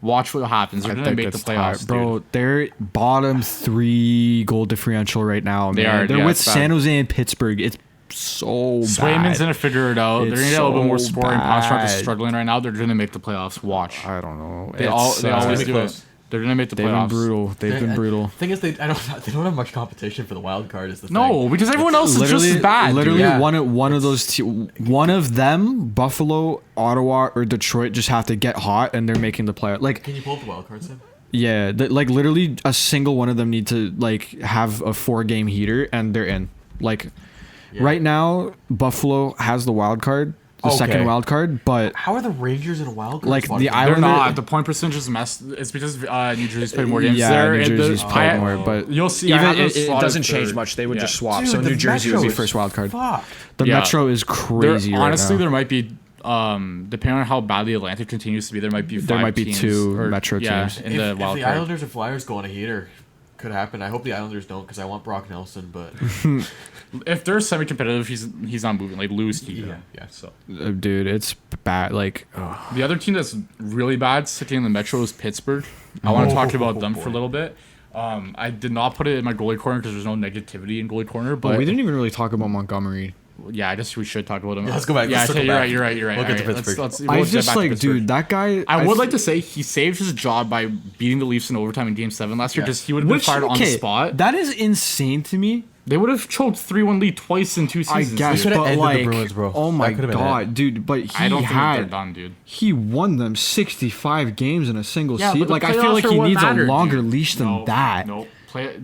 Watch what happens. They're gonna make the playoffs, tight. Bro. dude. They're bottom 3 goal differential right now. They man. are, They're yeah, with it's bad. San Jose and Pittsburgh. It's so Swayman's bad. gonna figure it out. They're It's gonna get a little bit more so scoring. Pass rush is bad. struggling right now. They're gonna make the playoffs. Watch. I don't know. They It's, always be do close. it. They're gonna make the They've playoffs. been brutal. They've been brutal. Thing is, they don't have much competition for the wild card. Is the thing. No, because everyone else is just as bad. dude. Literally, Yeah. one of those one of them, Buffalo, Ottawa, or Detroit, just have to get hot, and they're making the playoff. Like, Can you pull up the wild card, Sam? yeah, like literally, a single one of them need to like have a 4-game heater, and they're in. Like, right now, Buffalo has the wild card, the second Okay. wild card, but How are the Rangers in a wild card? Like, spot? the They're Islander- not. The point percentage is messed. It's because New Jersey's played more games. yeah, there, New and Jersey's the- played I- more, but you'll see. I have them it slotted doesn't change third. much. They would Yeah. just swap. Dude, so the New Jersey Metro was the is first wild card. Fuck. The Yeah. Metro is crazy. There, right honestly, now. there might be. Depending on how badly Atlantic continues to be, there might be. There five might be teams 2 or- Metro teams. in the If wild the card. Islanders and Flyers go on a heater, could happen. I hope the Islanders don't because I want Brock Nelson, but If they're semi-competitive, he's not moving. Like lose keep him. yeah. So Dude, it's bad. Like, the other team that's really bad sitting in the Metro is Pittsburgh. I want to talk about them for a little bit. I did not put it in my goalie corner because there's no negativity in goalie corner. But we didn't even really talk about Montgomery. yeah, I guess we should talk about him. Yeah, let's go back. Yeah, Let's okay, circle back. you're right. We'll get to Alright, Pittsburgh. we'll I get just back to like, Pittsburgh. dude, that guy. I would like to say he saved his job by beating the Leafs in overtime in Game 7 last year. Yeah. Just he would have been fired on the spot. That is insane to me. They would have choked 3-1 lead twice in 2 I seasons. guess, dude. could've but ended the like, Bruins, bro. oh my That could've been god, it. dude! But I don't think they're had done, dude. he won them 65 games in a single Yeah, season. but the Like, I feel playoffs like are he what needs mattered, a longer dude. leash than that. No,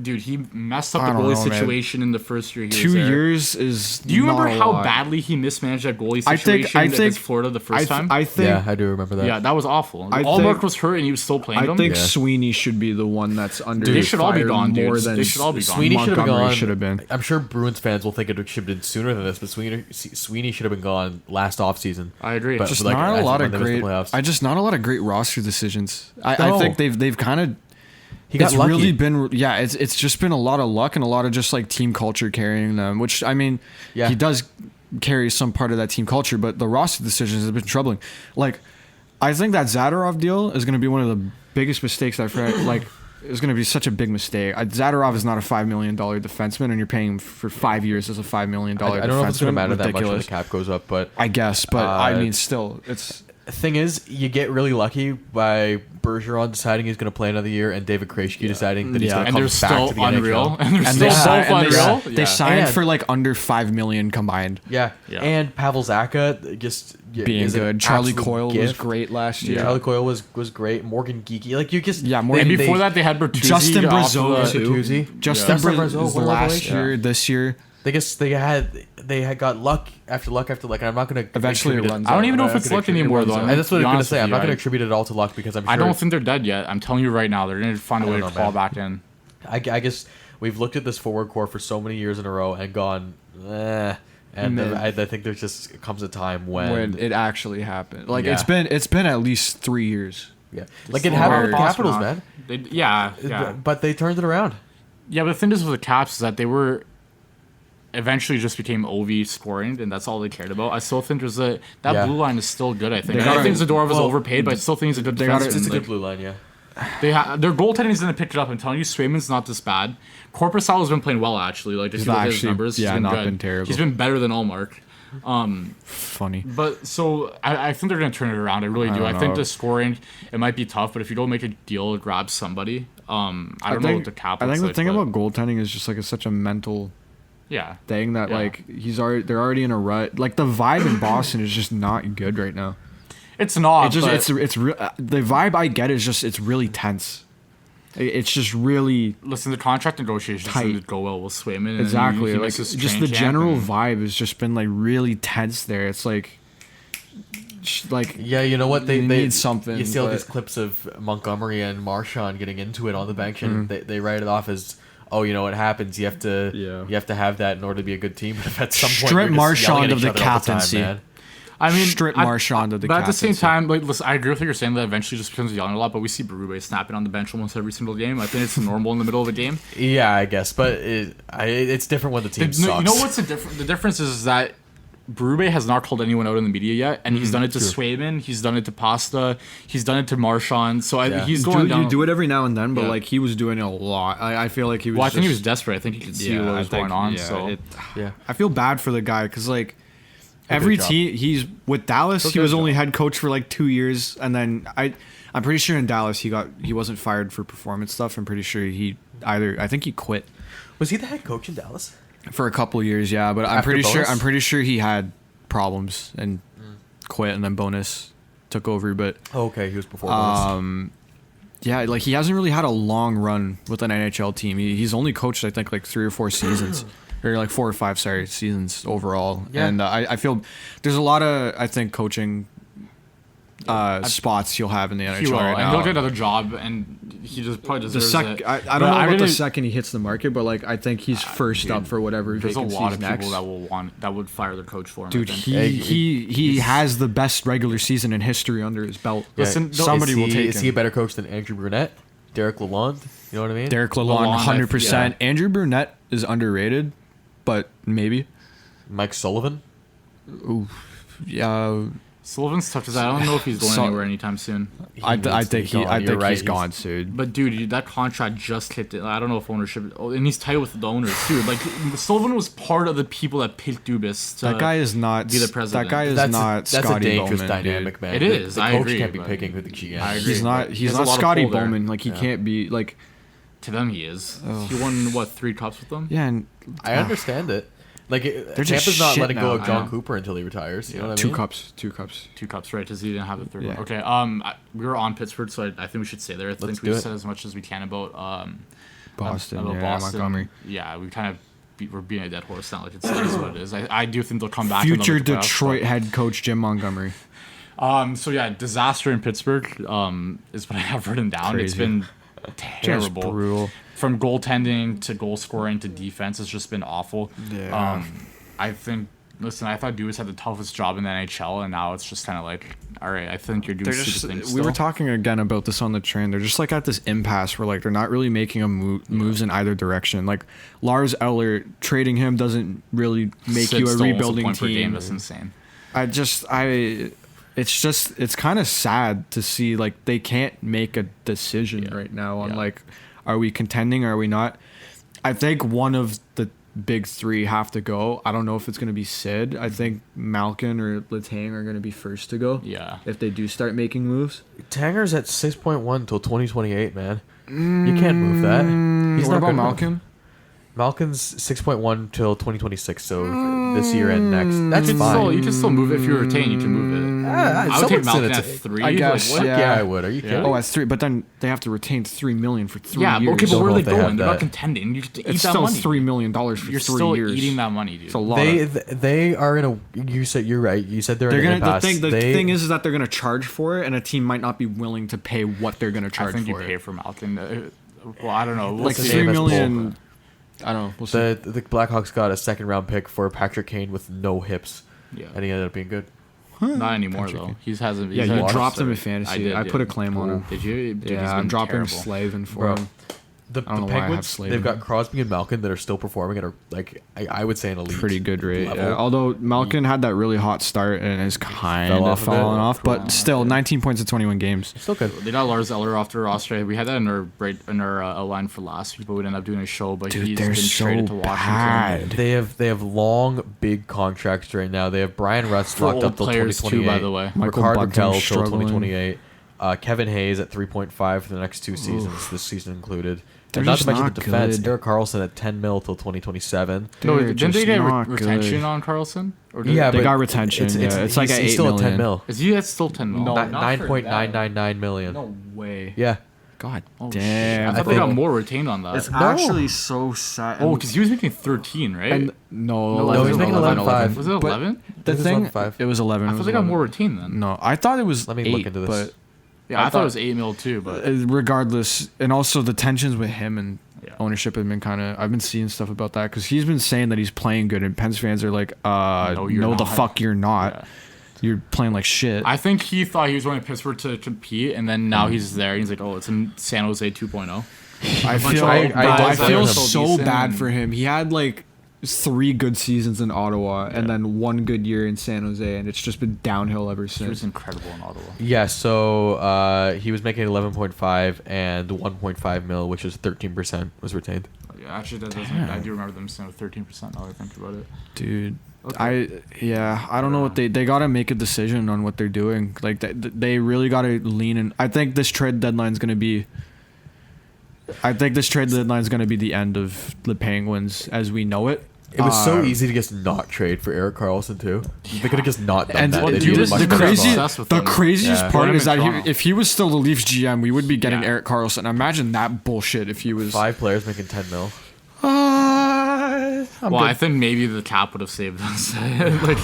dude, he messed up I the don't goalie know, man. situation in the first year he was 2 there. years is. Do you remember not a how lot. badly he mismanaged that goalie I situation think against Florida the first time? I think Yeah, I do remember that. yeah, that was awful. I Ullmark think- was hurt and he was still playing I them. think Yeah. Sweeney should be the one that's under. They should all be fire gone, dude. more They than should all be gone. Sweeney should have been Montgomery gone. should have been. I'm sure Bruins fans will think it should have been sooner than this, but Sweeney should have been gone last offseason. I agree. But Just like, not a as lot when of they missed the great. playoffs. I just not a lot of great roster decisions. I No. think they've kind of. He got It's lucky. really been it's just been a lot of luck and a lot of just like team culture carrying them. Which I mean, Yeah. he does carry some part of that team culture, but the roster decisions have been troubling. Like, I think that Zadorov deal is going to be one of the biggest mistakes I've heard. Like, it's going to be such a big mistake. Zadorov is not a $5 million defenseman, and you're paying him for 5 years as a $5 million defenseman. I don't know if it's going to matter that much when the Ridiculous. cap goes up, but I guess, but I Uh, mean, still, it's. thing is, you get really lucky by Bergeron deciding he's going to play another year and David Krejci deciding that he's Yeah. going to and come they're back still to the unreal. NHL. And they're And still they, both si- and unreal. they signed And- for like under $5 million combined. Yeah. Yeah. And Pavel Zacha just Being is an good. Charlie absolute Coyle was gift. great last year. Charlie Coyle was great. Morgan Geeky, like you just Yeah, Morgan- And before that, they had Bertuzzi. Justin off Brazeau the- too. Bertuzzi. Justin Justin Brazeau Brazeau, was what a last revelation. year, this year. They had got luck after luck after luck, and I'm not going to Eventually it runs I don't out. even know if I'm it's gonna luck attribute- anymore, though. And that's what be I'm going to honest say. with I'm you, not going to I- attribute it all to luck because I'm sure. I don't think they're dead yet. I'm telling you right now, they're going to find a way don't to know, claw man. back in. I guess we've looked at this forward core for so many years in a row and gone, and Mid. I think there just comes a time when When it actually happened. Like, Yeah. it's been at least 3 years. yeah, like it Still happened with the hard. Capitals, man. Yeah. But they turned it around. Yeah, but the thing is with the Caps is that they were eventually just became OV scoring, and that's all they cared about. I still think there's that Yeah. blue line is still good. I think. They And I gotta- think Zadorov was well, overpaid, but I still think he's a good they gotta- defenseman. It's a Like, good blue line, yeah. their goaltending is going to pick it up. I'm telling you, Swayman's not this bad. Korpisalo has been playing well actually. Like if He's you look at his actually- numbers, yeah, he's been not good. been terrible. He's been better than Ullmark. Funny. But so I think they're going to turn it around. I really do. don't I think know. the scoring it might be tough, but if you don't make a deal, grab somebody. I don't know what the cap. I looks think the like, thing but about goaltending is just like it's such a mental yeah. thing that Yeah. like they're already in a rut. Like the vibe in Boston is just not good right now. It's not. It just but it's real. The vibe I get is just it's really tense. It's just really listen. The contract negotiations Tight. didn't go well with Swayman. and exactly he like makes his just training the camp general and- vibe has just been like really tense there. It's like like Yeah, you know what? They need something. You see all but- these clips of Montgomery and Marshawn getting into it on the bench, and Mm-hmm. they write it off as, oh, you know what happens? You have to have that in order to be a good team. But if at some point Strip you're just yelling Marchand at of each the other all the time, captaincy. man. I mean, Strip Marchand of the but at the same captaincy. time, like, listen, I agree with what you're saying that eventually just becomes yelling a lot. But we see Berube snapping on the bench almost every single game. I think it's normal in the middle of a game. Yeah, I guess, but it's different when the team sucks. You know what's the difference? The difference is that Berube has not called anyone out in the media yet, and he's done it to Swayman, he's done it to Pasta, he's done it to Marchand. So he's going down. You do it every now and then, but Yeah. like he was doing it a lot. I feel like he was. Well, I think he was just- desperate. I think he could see what I was think- going on. yeah, So Yeah. I feel bad for the guy because like good every job. team he's with Dallas, Took he was good only job. head coach for like 2 years, and then I'm pretty sure in Dallas he wasn't fired for performance stuff. I'm pretty sure I think he quit Was he the head coach in Dallas? for a couple of years. Yeah, but After Bonus? I'm pretty sure he had problems and quit, and then Bonus took over. But Oh, okay, he was before Bonus. yeah, like he hasn't really had a long run with an NHL team. He's only coached I think like 3 or 4 seasons. Or like 4 or 5, seasons overall. Yeah. And I feel there's a lot of, I think, coaching spots he'll have in the NHL he will, right and now. he'll get another job, and he just probably the deserves it. I But don't know about the didn't- second he hits the market, but like I think he's first up for whatever There's a vacancies lot of next. people that would fire their coach for him. Dude, I think. he has the best regular season in history under his belt. Yeah. listen, somebody will take Is he a him. better coach than Andrew Brunette? Derek Lalonde? You know what I mean? Derek Lalonde, Lalonde, 100%. Andrew Burnett is underrated, but maybe. Mike Sullivan? Yeah, Sullivan's tough because I don't know if he's going So- anywhere anytime soon. I needs to think be he gone. I You're think right, he's gone soon. But dude, that contract just hit it. I don't know if ownership. Oh, and he's tight with the owners too. Like Sullivan was part of the people that picked Dubas. To, That guy is not. be the president. That guy is That's not that's Scotty a dangerous Bowman, dynamic, dude. man. It The- is, The I coach agree, can't be but- picking who the GM I is. agree. He's not. He He's has a not lot of Scotty pull there. Bowman. Like he can't be like. To them, he is. He won what 3 cups with them. Yeah, and I understand it. Like, They're just Tampa's not shit letting go now. of I John know. Cooper until he retires. You know what I two mean? cups. 2 cups. 2 cups, right? Because he didn't have the 3rd Yeah. one. Okay. We were on Pittsburgh, so I think we should stay there. I think do we it. said as much as we can about Boston. about Yeah, Boston. Montgomery. Yeah, we kind of we're being a dead horse now. Like it is what it is. I do think they'll come back. and they'll Future make the playoffs, Detroit head coach Jim Montgomery. So yeah, disaster in Pittsburgh is what I have written down. It's Crazy. been Just terrible. brutal. From goaltending to goal scoring to defense, it's just been awful. Yeah. I think. Listen, I thought Dubas had the toughest job in the NHL, and now it's just kind of like, all right, I think you're doing They're stupid just, things. we were still. talking again about this on the train. They're just like at this impasse where like they're not really making moves in either direction. Like Lars Eller trading him doesn't really make Sid you a still almost rebuilding point per game. team. That's insane. It's kind of sad to see like they can't make a decision right now on Yeah. like, are we contending? Are we not? I think one of the big 3 have to go. I don't know if it's going to be Sid. I think Malkin or Letang are going to be first to go. Yeah. If they do start making moves. Tanger's at 6.1 till 2028, man. You can't move that. He's What not about good enough. Malkin? Malkin's 6.1 till 2026, so this year and next. That's You fine. can still move it if you retain. You can move it. I would take Malkin at 3. I guess, Like, what? yeah. Yeah, I would. Are you kidding? Oh, at 3, but then they have to retain $3 million for 3 Yeah, years. okay, but Don't where know are if they they have going? They're not that. contending. You just eat it's that still money. $3 million for You're 3 still years. eating that money, dude. It's a lot. They are in a. You said you're right. You said they're They're in an gonna. impasse. The thing is that they're gonna charge for it, and a team might not be willing to pay what they're gonna I charge think you for pay it. for Malkin. Well, I don't know. We'll Like see. same $3 as million. I don't know. We'll see. the Blackhawks got a 2nd round pick for Patrick Kane with no hips, Yeah. and he ended up being good. Not anymore though. He hasn't. Yeah, he's you had- dropped him in fantasy. I put a claim on him. Did you? Dude, he's Yeah, I'm been dropping terrible. Slavin for Bro. him. The I don't know why I have Penguins, Slavin. they've got Crosby and Malkin that are still performing at a I would say an elite. Pretty good rate. level. Yeah. Although Malkin had that really hot start and is kind Fell of off a bit. falling off, but still 19 points in 21 games. Still good. They got Lars Eller off their roster. We had that in our line for last week, but we didn't end up doing a show. But Dude, he's they're been so traded to Washington. bad. They have long big contracts right now. They have Brian Rust For locked old up till players, too, 2028. by the way. Michael Ricard Buckner's Raquel till struggling. 2028. Kevin Hayes at 3.5 for the next 2 seasons. This season included. They're And not to just mention not the defense. good. Erik Karlsson at 10 mil till 2027. No, They're didn't they just get not retention good. on Carlson? Or did Yeah, They but got retention. It's like he's, at he's 8 still at 10 million. mil. Is he at still 10 mil? No. Ni- not for 9.999 million. No way. Yeah. God Oh, damn. I thought they got more retained on that. It's actually so sad. Oh, because he was making 13, right? and no, No, 11, he's making 11.5. Was it But 11? The This is thing, 11.5. it was 11. I it thought was they got 11. more retained then. No, I thought it was Let me 8, look into this. but Yeah, I thought it was 8 mil too, but regardless, and also the tensions with him and Yeah. ownership have been kind of. I've been seeing stuff about that because he's been saying that he's playing good, and Pens fans are like, No, you're no, the not." fuck you're not. Yeah. You're playing like shit. I think he thought he was going to Pittsburgh to compete, and then now he's there. And he's like, oh, it's in San Jose 2.0. I bunch feel, of old I guys that feel are so decent bad and- for him. He had like 3 good seasons in Ottawa, and then 1 good year in San Jose, and it's just been downhill ever He was since. incredible in Ottawa. Yeah, so he was making 11.5 and 1.5 mil, which is 13% was retained. Yeah, actually, that doesn't. I do remember them saying 13% now that I think about it. Dude, Okay. I don't know what they gotta make a decision on what they're doing. Like they really gotta lean in. I think this trade deadline's gonna be. I think this trade deadline's gonna be the end of the Penguins as we know it. It was so easy to just not trade for Erik Karlsson too. They could have just not done And that. Well, They'd dude, be this much is better crazy. spot. Obsessed with The them. craziest Yeah. part Put him is in that Toronto. if he was still the Leafs GM, we would be getting Yeah. Erik Karlsson. Imagine that bullshit if he was. 5 players making 10 mil. I'm Well, good. I think maybe the cap would have saved us. like,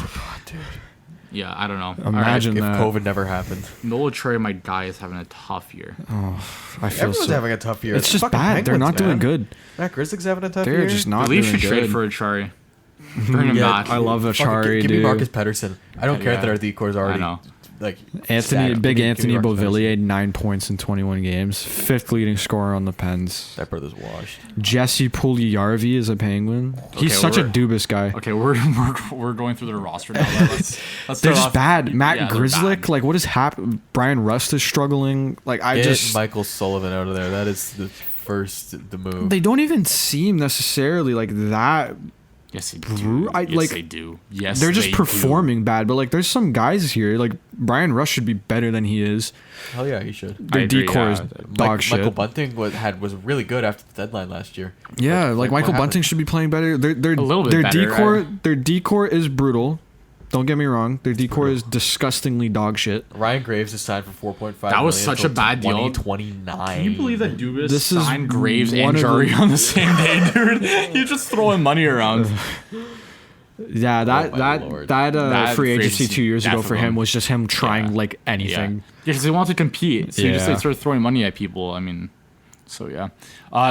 yeah, I don't know. Imagine If that. COVID never happened. Nola Trey, my guy, is having a tough year. I feel Everyone's so. having a tough year. It's just Fucking bad. They're Penguins, not doing man. good. Matt Grizzlick's having a tough They're year. just The not Leafs doing should good. trade for Achari. Bring him Yeah, back. I love Fucking Achari, give me dude. Marcus Pedersen. I don't care Yeah. that our decor is already know. like Anthony, stacked. big Give me Anthony Marcus Pedersen. Beauvillier, 9 points in 21 games, 5th leading scorer on the Pens. That brother's washed. Jesse Puljujarvi is a Penguin. He's Okay, such a we're- Dubas guy. Okay, we're going through their roster now. Let's They're start just off- bad. Matt Yeah, they're Grizzlick, bad. like what is happening? Brian Rust is struggling. Like I Get just, Michael Sullivan out of there. That is the move. they don't even seem necessarily like that. Yes, they Brew- do. I- Yes, like, they do. Yes, They're just they do. performing bad. But like, there's some guys here. Like Brian Rust should be better than he is. Hell yeah, he should. Their I agree, decor is yeah. dog shit. Michael Bunting was really good after the deadline last year. Yeah, like what Michael happened? Bunting should be playing better. Their A little bit their better, decor their decor is brutal. Don't get me wrong. Their decor is disgustingly dog shit. Ryan Graves is signed for 4.5. That was million such a until bad deal. 2029. Can you believe that Dubas This is signed Graves one and of the- Jari on the same day, dude? He's just throwing money around. Yeah, that my that lord. that, That free free agency agency 2 years ago definitely for him won. was just him trying Yeah. like anything. Yeah, because they wanted to compete, so you just Yeah. like, started throwing money at people. I mean, so yeah.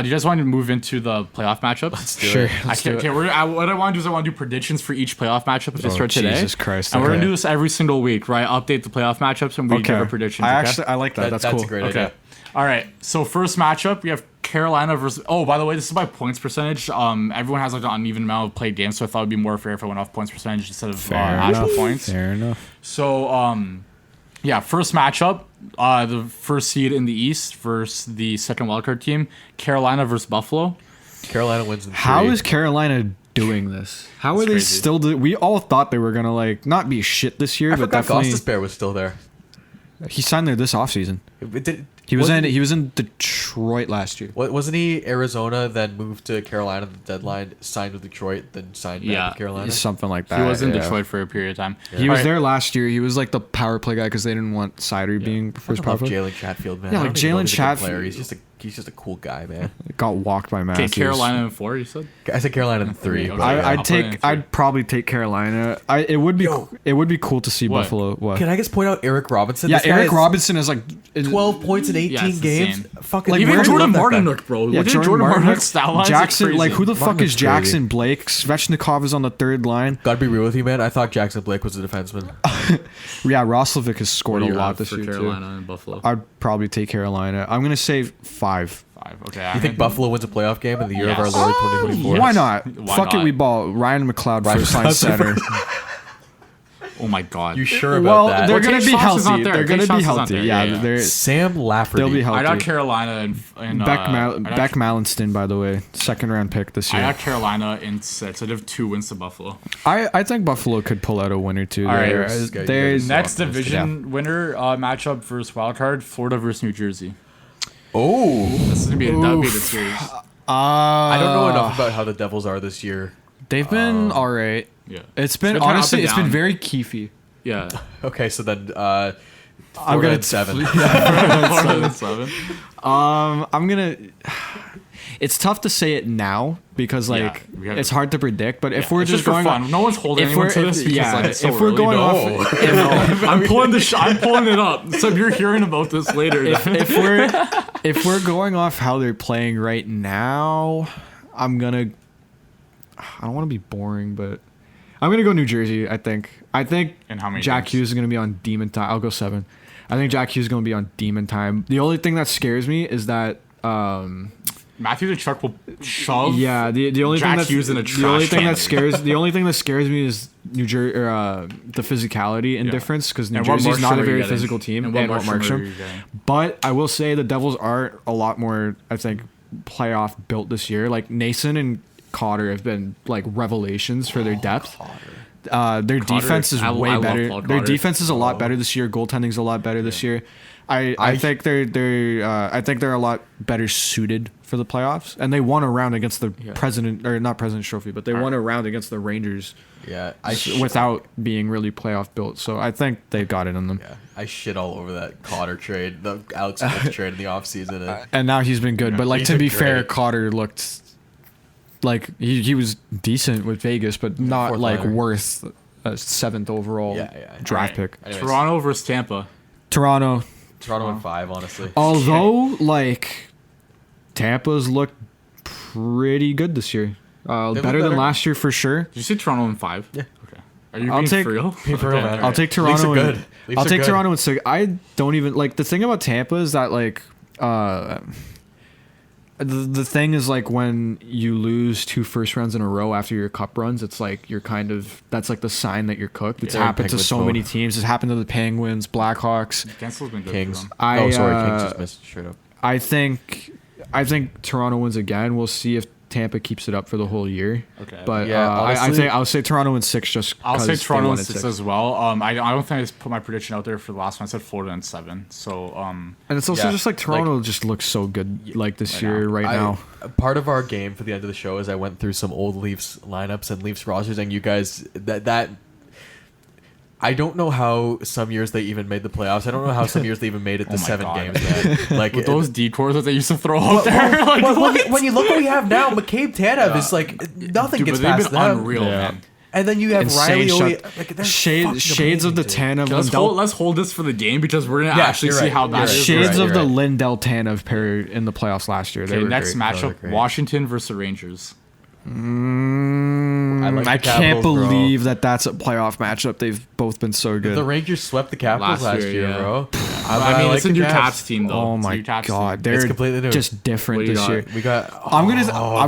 Do you guys want to move into the playoff matchups? do Sure. it. let's do it. Okay, what I want to do is I want to do predictions for each playoff matchup as we Oh, start today. Jesus Christ, And we're okay. gonna do this every single week, right? Update the playoff matchups and we give our predictions. I okay? actually I like that. That's cool. a great Okay. idea. All right. So first matchup, we have Carolina versus. Oh, by the way, this is by points percentage. Everyone has like an uneven amount of played games, so I thought it'd be more fair if I went off points percentage instead of actual points. Fair enough. So yeah, first matchup, the first seed in the East versus the second wildcard team, Carolina versus Buffalo. Carolina wins in 3. How is Carolina doing this? How are It's they crazy. still? We all thought they were gonna like not be shit this year, I but forgot definitely Gostisbehere was still there. he signed there this offseason. He wasn't was in Detroit last year. Wasn't he Arizona, then moved to Carolina at the deadline, signed with Detroit, then signed back Yeah. to Carolina? Something like that. He was in yeah. Detroit for a period of time. He was Alright. there last year. He was like the power play guy because they didn't want Sider being first I power love play. Jalen Chatfield, man. Yeah, I like don't even know Jalen if he's a good Chatfield- player. He's just a cool guy, man. Got walked by Okay, Matthews. Carolina in 4, you said? I said Carolina in 3. Okay. but I, yeah. I'll put it in three. I'd probably take Carolina. It would be Yo. it would be cool to see What? Buffalo. What? Can I just point out Eric Robinson? Yeah, This guy Eric is Robinson is like 12 points in 18 Yeah, it's games. insane. Fucking Like, Even where- Jordan love that guy. Martinook, bro. Yeah, Jordan Jordan Martinook Martinook, stat lines Jackson. crazy. Like who the fuck is Martinook's Jackson crazy. Blake? Svechnikov is on the third line. Gotta be real with you, man. I thought Jackson Blake was a defenseman. Yeah, Roslovic has What scored do a you lot have this for year Carolina too. and Buffalo? I'd probably take Carolina. I'm gonna say 5. 5. Okay. You think Buffalo wins a playoff game in the year of our Yes. Lord 2024? Why not? Why Fuck it, not? we ball. Ryan McLeod Ryan first line McLeod center. Oh my God. You sure about Well, that? they're Well, gonna Tage be Thompson's not healthy. there. They're Tage gonna be Thompson's not healthy. there. Yeah, Yeah, yeah. Sam Lafferty. they'll be I healthy. got Carolina and Beck Mallinston, by the way, second round pick this I year. got Carolina in 6. I'd have 2 wins to Buffalo. I think Buffalo could pull out a win or two. All right, there. this guy- There's So Next optimistic. division winner matchup versus wildcard, Florida versus New Jersey. Oh, This is gonna be a dominated series. I don't know enough about how the Devils are this year. They've been all right. Yeah. It's been kinda up honestly, and it's been down. very keefy. Yeah. Okay, so then I'm gonna 7. Florida in 7. I'm gonna. It's tough to say it now because like it's hard to predict. But if we're it's just for going fun, no one's holding anyone to this. Because, like, it's so if we're early. going No. off, if, I'm pulling I'm pulling it up. So you're hearing about this later. if we're going off how they're playing right now, I don't want to be boring, but I'm gonna go New Jersey. I think And how many Jack games? Hughes is gonna be on demon time. I'll go 7. I think Jack Hughes is gonna be on demon time. The only thing that scares me is that Matthew Tkachuk will shove. yeah, the only Jack thing that Hughes in a the only trash thing can. the only thing that scares me is New Jersey the physicality and difference because New And what Jersey's Markstrom not a are you very getting? physical team And and what what Markstrom are you Markstrom. getting? But I will say the Devils are a lot more, I think, playoff built this year. Like Nason and Cotter have been like revelations for their depth. Their defense is I way love better. Paul Their Cotter. defense is a lot better this year. Goaltending's a lot better this year. I think they're a lot better suited for the playoffs, and they won a round against the not President's Trophy, but they won a round against the Rangers. Yeah, without being really playoff built. So I think they've got it in them. Yeah, I shit all over that Cotter trade, the Alex Smith trade in the offseason. And now he's been good. But like He's to been be fair, great. Cotter looked like he was decent with Vegas, but not fourth like liner. worth a 7th overall draft Alright. pick. Anyways, Toronto versus Tampa. Toronto. Toronto in 5, honestly. Although like Tampa's looked pretty good this year. Better than better. last year for sure. Did you say Toronto in 5? Yeah. Okay. Are you I'll being take- for real? Being for real, man. I'll take Leafs Toronto. are good. And, Leafs I'll are take good. Toronto and 6. I don't even like the thing about Tampa is that like the thing is like when you lose 2 first rounds in a row after your cup runs, it's like you're kind of that's like the sign that you're cooked. It's Yeah, happened to Penguins so mode. many teams. It's happened to the Penguins, Blackhawks. Cancel's been good Kings. for them. Kings just missed straight up. I think Toronto wins again. We'll see if Tampa keeps it up for the whole year. Okay. But Yeah, honestly- I'll say Toronto in 6 just I'll say 'cause they Toronto won in at 6 as well. I don't think I just put my prediction out there for the last one. I said Florida in 7. So And it's also Yeah, just like Toronto just looks so good like this right year now. right now. Part of our game for the end of the show is I went through some old Leafs lineups and Leafs rosters, and you guys that I don't know how some years they even made the playoffs. I don't know how some years they even made it to Oh my 7 God. games. Man. Like with those decors that they used to throw out there, like when you look what we have now, McCabe Tanev is like nothing dude, gets but they've past been them. unreal, Yeah. man. And then you have Insane Riley. shot. Like, they're Shades of the fucking amazing, Tanev Let's Lindell. hold this for the game because we're gonna Yeah, actually you're see right. how that You're is. right. Shades You're of right. the Lindell Tanev pair in the playoffs last year. They Okay, were next great. Those are matchup: great. Washington versus the Rangers. I like the I can't Capitals, bro. believe that's a playoff matchup. They've both been so good. The Rangers swept the Capitals Last last year, year, yeah. bro. I mean, like it's a the new Caps. Caps team, though. Oh It's a my new Caps god, team. It's they're completely new. just different What do you this got? year. We got. I'm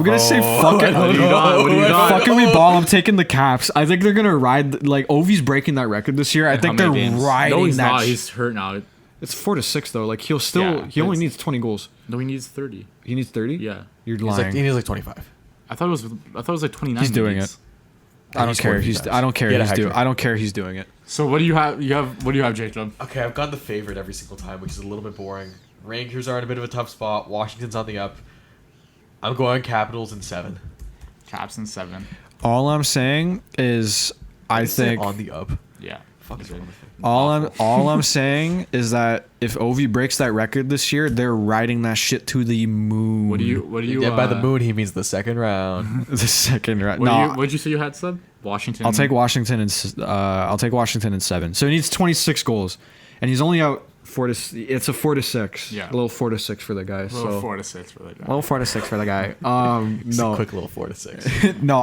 gonna say fuck it. What do you got? What do you got? Fucking we ball. I'm taking the Caps. I think they're gonna ride. Like Ovi's breaking that record this year. I How think they're many games? riding No, he's that. not. He's hurt now. It's 4-6 though. Like he'll still. Yeah, he only it's- needs 20 goals. No, he needs 30. He needs 30. Yeah. You're He's lying. like, he needs like 25. I thought it was like 29. He's doing minutes. I don't He care. scored He's. a few I don't care. times. He's He had a doing. hat-trick. I don't care. He's doing it. So what do you have? What do you have, Jacob? Okay, I've got the favorite every single time, which is a little bit boring. Rangers are in a bit of a tough spot. Washington's on the up. I'm going Capitals in 7. Caps in 7. All I'm saying is, I think. on the up. Yeah. Fuck is wrong with me? All I'm saying is that if Ovi breaks that record this year, they're riding that shit to the moon. What do you? Yeah, by the moon he means the second round. The second round. What No, did you say you had, Sub? Washington. I'll take Washington and I'll take Washington in 7. So he needs 26 goals, and he's only out 4 to. It's a 4-6. Yeah. A little 4-6 for the guy. A little So 4-6 for that guy. a little 4-6 for the guy. Just a No, quick little 4-6. no,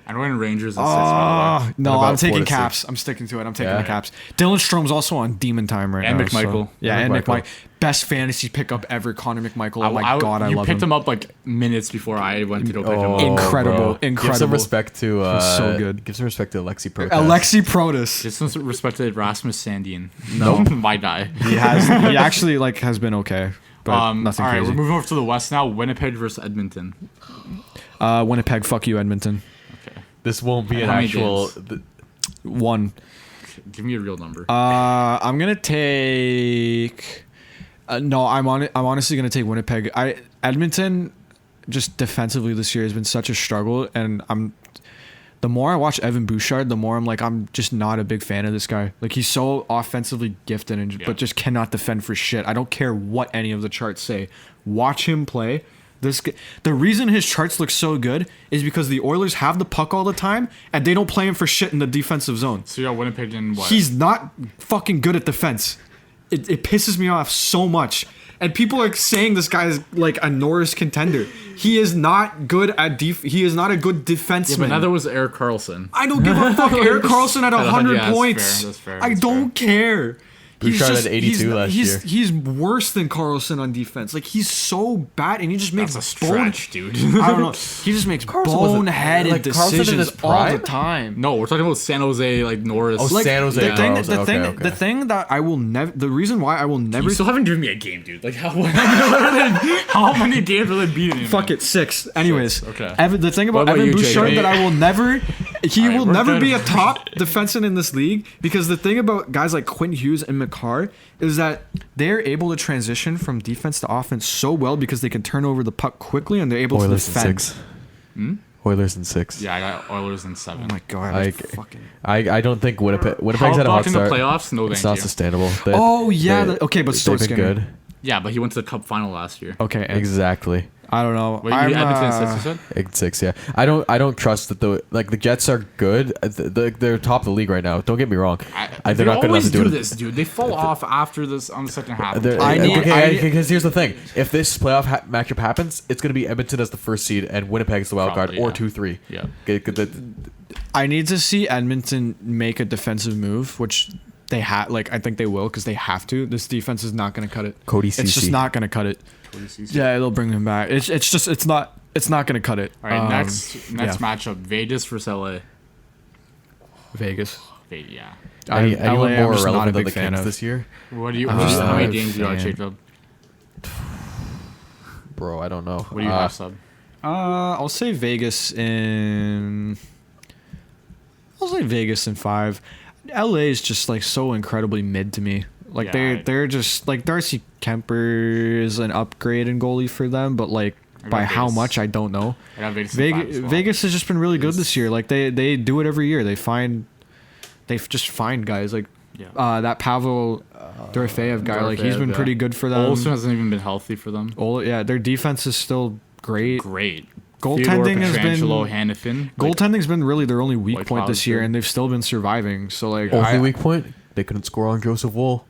I'm going Rangers in 6. By the way. no, What about I'm taking 4-6? Caps. I'm sticking to it. I'm taking Yeah. the Caps. Dylan Strome's also on demon time right And now. McMichael. So, yeah, And and McMichael. McMichael. Best fantasy pickup ever, Connor McMichael. Oh my god, I you love picked him. him up like minutes before I went to go pick him up. Incredible, bro. Give some incredible. respect to. so good. Give some respect to Alexi Protas. Alexi Protas. Just some respect to Rasmus Sandin. No, my guy. He actually has been okay, but nothing all right, crazy. we're moving over to the West now. Winnipeg versus Edmonton. Winnipeg, fuck you, Edmonton. Okay, This won't be an How many actual. games? 1. give me a real number. I'm gonna take. No, I'm honestly gonna take Winnipeg. Edmonton, just defensively this year has been such a struggle, and the more I watch Evan Bouchard, the more I'm like, I'm just not a big fan of this guy. Like, he's so offensively gifted, but just cannot defend for shit. I don't care what any of the charts say. Watch him play. The reason his charts look so good is because the Oilers have the puck all the time, and they don't play him for shit in the defensive zone. So you got Winnipeg in what? He's not fucking good at defense. It pisses me off so much. And people are saying this guy is like a Norris contender. He is not good at he is not a good defenseman. Yeah, but neither was Erik Karlsson. I don't give a fuck. Erik Karlsson at 100 points. That's fair. I don't care. Bouchard had 82 last year. He's worse than Karlsson on defense. Like, he's so bad, and he just makes That's a stretch, dude. I don't know. He just makes boneheaded decisions all the time. No, we're talking about San Jose, like Norris. Oh, Like, San Jose. the thing that I will never, the reason why I will never. You still haven't given me a game, dude. Like, how many games are they beating him? Fuck it, 6. Anyways, Six, okay. The thing about What about Evan you, Bouchard JJ? that I will never, he Alright, will we're never good. be a top defenseman in this league, because the thing about guys like Quinn Hughes and McCarr is that they're able to transition from defense to offense so well because they can turn over the puck quickly and they're able to Oilers in defend. 6. Hmm? Oilers in 6. Yeah, I got Oilers in 7. Oh my god, I don't think Winnipeg's How had a hot about in the start. playoffs? No, It's thank not you. sustainable. Oh yeah, okay, but still they've been good. Yeah, but he went to the Cup final last year. Okay, and Exactly. I don't know. Wait, you Edmonton 6, you said? In 6, yeah. I don't trust that the Jets are good. They're top of the league right now. Don't get me wrong. They They're not good enough always to do it. this, dude. They fall off after this on the second half. Because here's the thing: if this playoff matchup happens, it's going to be Edmonton as the first seed and Winnipeg as the wild card, Probably, or yeah. 2-3. Yeah. I need to see Edmonton make a defensive move, which they I think they will, because they have to. This defense is not going to cut it. Cody It's Ceci. just not going to cut it. Yeah, it'll bring him back. It's not going to cut it. All right, next yeah. matchup: Vegas versus LA. Vegas. Yeah. Anyone I'm more just not a relevant than big the fan Kings of. this year, What do you? I'm How just not many a games do you got, fan. Jacob? bro? I don't know. What do you have, sub? I'll say Vegas in. I'll say Vegas in 5. LA is just like so incredibly mid to me. Like Yeah, they're just like Darcy Kemper is an upgrade in goalie for them, but like I got by how Vegas. much I don't know. I got Vegas. in 5 as well. Vegas has just been really good this year. Like they do it every year. They just find guys like Yeah. that Pavel Dorofeyev guy. Like he's Dorofeyev, been yeah. pretty good for them. Olsen hasn't even been healthy for them. Yeah, their defense is still great. Great. Goaltending has been Pietrangelo, Hannafin. Goaltending's been really their only weak White point this Cloud's year, good. and they've still been surviving. So like, Only weak point: they couldn't score on Joseph Wool.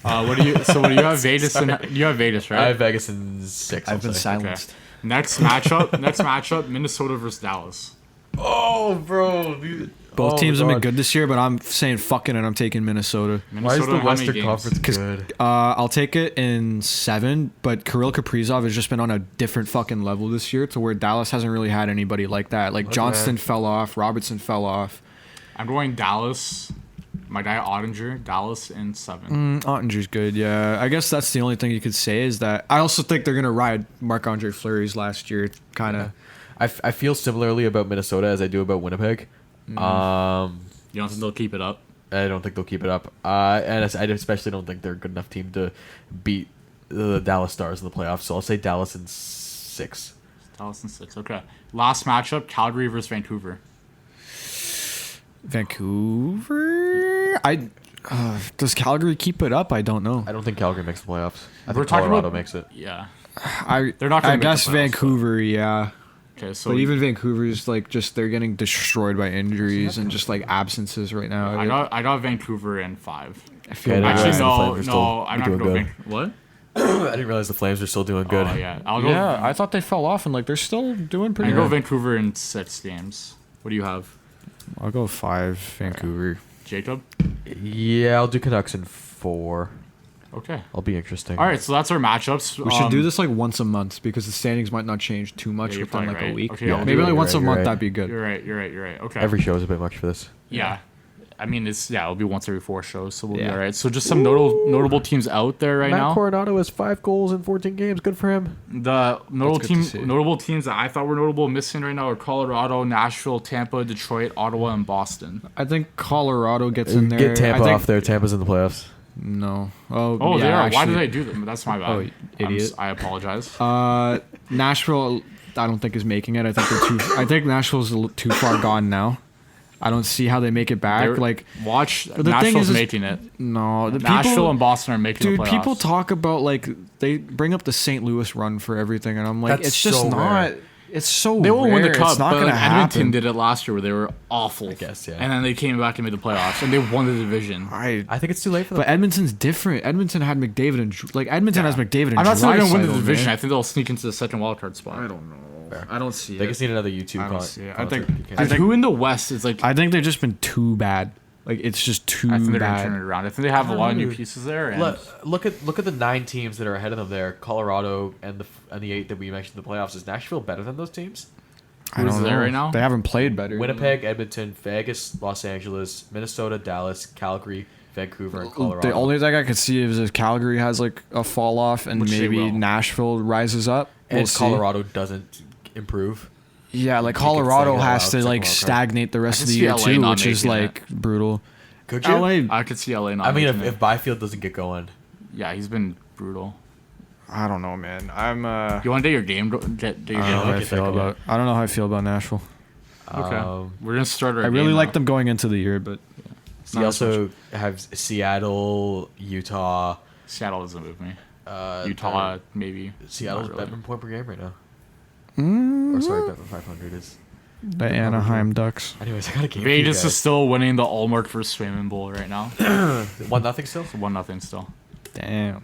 What do you? So what do you have? Vegas and you have Vegas, right? I have Vegas in 6. I've been say. silenced. Next matchup: Minnesota versus Dallas. Oh, bro. Dude. Both Oh teams my have been God. good this year, but I'm saying fucking it. I'm taking Minnesota. Why is Minnesota, the how many Western games? Conference good? I'll take it in 7, but Kirill Kaprizov has just been on a different fucking level this year, to where Dallas hasn't really had anybody like that. Like Johnston fell off, Robertson fell off. I'm going Dallas. My guy Ottinger, Dallas in 7. Ottinger's good, yeah. I guess that's the only thing you could say is that I also think they're gonna ride Marc-Andre Fleury's last year, kind of. I feel similarly about Minnesota as I do about Winnipeg. You don't think they'll keep it up? I don't think they'll keep it up. And I especially don't think they're a good enough team to beat the Dallas Stars in the playoffs. So I'll say Dallas in 6. Dallas in 6. Okay. Last matchup: Calgary versus Vancouver. Vancouver. Does Calgary keep it up? I don't know. I don't think Calgary makes the playoffs. I We're think talking Colorado about- makes it. Yeah. They're not gonna I make the guess playoffs, Vancouver, yeah. Okay. So But even Vancouver's like just they're getting destroyed by injuries and just like absences right now. I got Vancouver in 5. I feel Okay, bad. Actually, the no, Flames are still I'm not doing gonna go. good. What? I didn't realize the Flames are still doing good. Oh yeah. I'll go. Yeah, I thought they fell off and like they're still doing I pretty go good. Vancouver in 6 games. What do you have, I'll go 5 Vancouver. Jacob? Yeah, I'll do Canucks in 4. Okay. I'll be interesting. All right. So that's our matchups. We should do this like once a month because the standings might not change too much Yeah, you're within probably like right. a week. Okay, Yeah, I'll Maybe do like it. once a You're month right. that'd be good. You're right. Okay. Every show is a bit much for this. Yeah. I mean, it'll be once every 4 shows, so we'll be Yeah. all right. So just some notable teams out there right Matt now. Coronado has 5 goals in 14 games. Good for him. The good to see. notable teams that I thought were notable missing right now are Colorado, Nashville, Tampa, Detroit, Ottawa, and Boston. I think Colorado gets in there. Get Tampa I think, off there. Tampa's in the playoffs. No. Oh, yeah, they are. Why actually. did I do them? That's my bad. Oh, idiot. I apologize. Nashville I don't think is making it. I think they're too. I think Nashville's a little too far gone now. I don't see how they make it back. They're- Like watch the thing Nashville's is making it. no, the Nashville people, and Boston are making dude. the playoffs. People talk about like they bring up the St. Louis run for everything, and I'm like, That's it's just so not. rare. It's so They won't win the rare. cup, It's not but gonna Edmonton happen. did it last year where they were awful. I guess, yeah. And then they came back and made the playoffs, and they won the division. I think it's too late for them. But Edmonton's different. Edmonton had McDavid and like Edmonton has McDavid and I'm not saying they're gonna win the Draisaitl, division. man. I think they'll sneak into the second wildcard spot. I don't know. Fair. I don't see They it. just need another YouTube. I don't see it. I concert. think- You can't- I Like, think- who in the West is like? I think they've just been too bad. Like it's just too I think they're gonna bad. turn it around. I think they have a lot of new pieces there. And Look at the 9 teams that are ahead of them there. Colorado and the 8 that we mentioned in the playoffs. Is Nashville better than those teams? I Who's don't there know. right now? They haven't played better. Winnipeg, Edmonton, Vegas, Los Angeles, Minnesota, Dallas, Calgary, Vancouver, and Colorado. The only thing I could see is if Calgary has like a fall off and Which they maybe will. Nashville rises up. and We'll see. Colorado doesn't improve. Yeah, like They could Colorado say has wild, to second like wild card. stagnate the rest I of can the see year LA too, not which is making like brutal. Could you? LA, I could see LA not. I mean, making if it. Byfield doesn't get going, Yeah, he's been brutal. I don't know, man. I'm You want to do your game? Get your I don't know game. how I okay, feel okay. about. I don't know how I feel about Nashville. Okay, we're gonna start our. I really game like now. them going into the year, but you also have Seattle, Utah. Seattle doesn't move me. Uh, Utah maybe. Seattle's Not really. better point per game right now. Mm, Or sorry, Bettman 500 is. the Anaheim Ducks. Anyways, I got a game. Vegas for you is still winning the Ullmark for Swimming Bowl right now. guys. 1-0 still. 1-0 still. Damn.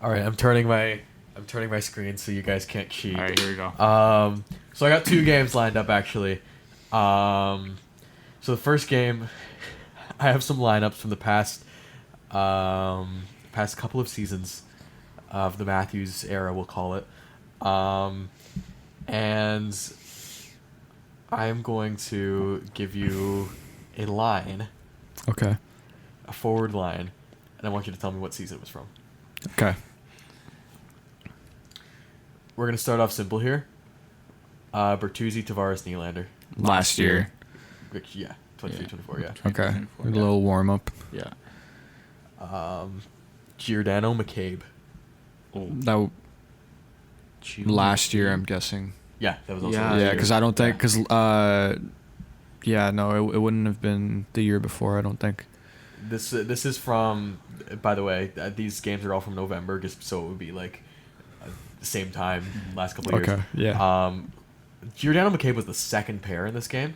All right, I'm turning my screen so you guys can't cheat. All right, here we go. So I got 2 games lined up actually. So the first game, I have some lineups from the past couple of seasons of the Matthews era, we'll call it. And I'm going to give you a line, Okay. a forward line, and I want you to tell me what season it was from. Okay. We're gonna start off simple here. Bertuzzi, Tavares, Nylander. Last year. Which, yeah, 23-24, yeah. Okay. 24, A yeah. little warm up. Yeah. Giordano, McCabe. That last year, I'm guessing. Yeah, that was also Yeah. last Yeah, year. because I don't think yeah, no, it wouldn't have been the year before. I don't think. This is from, by the way, these games are all from November, just so it would be like the same time last couple of years. Okay. Yeah. Giordano McCabe was the second pair in this game.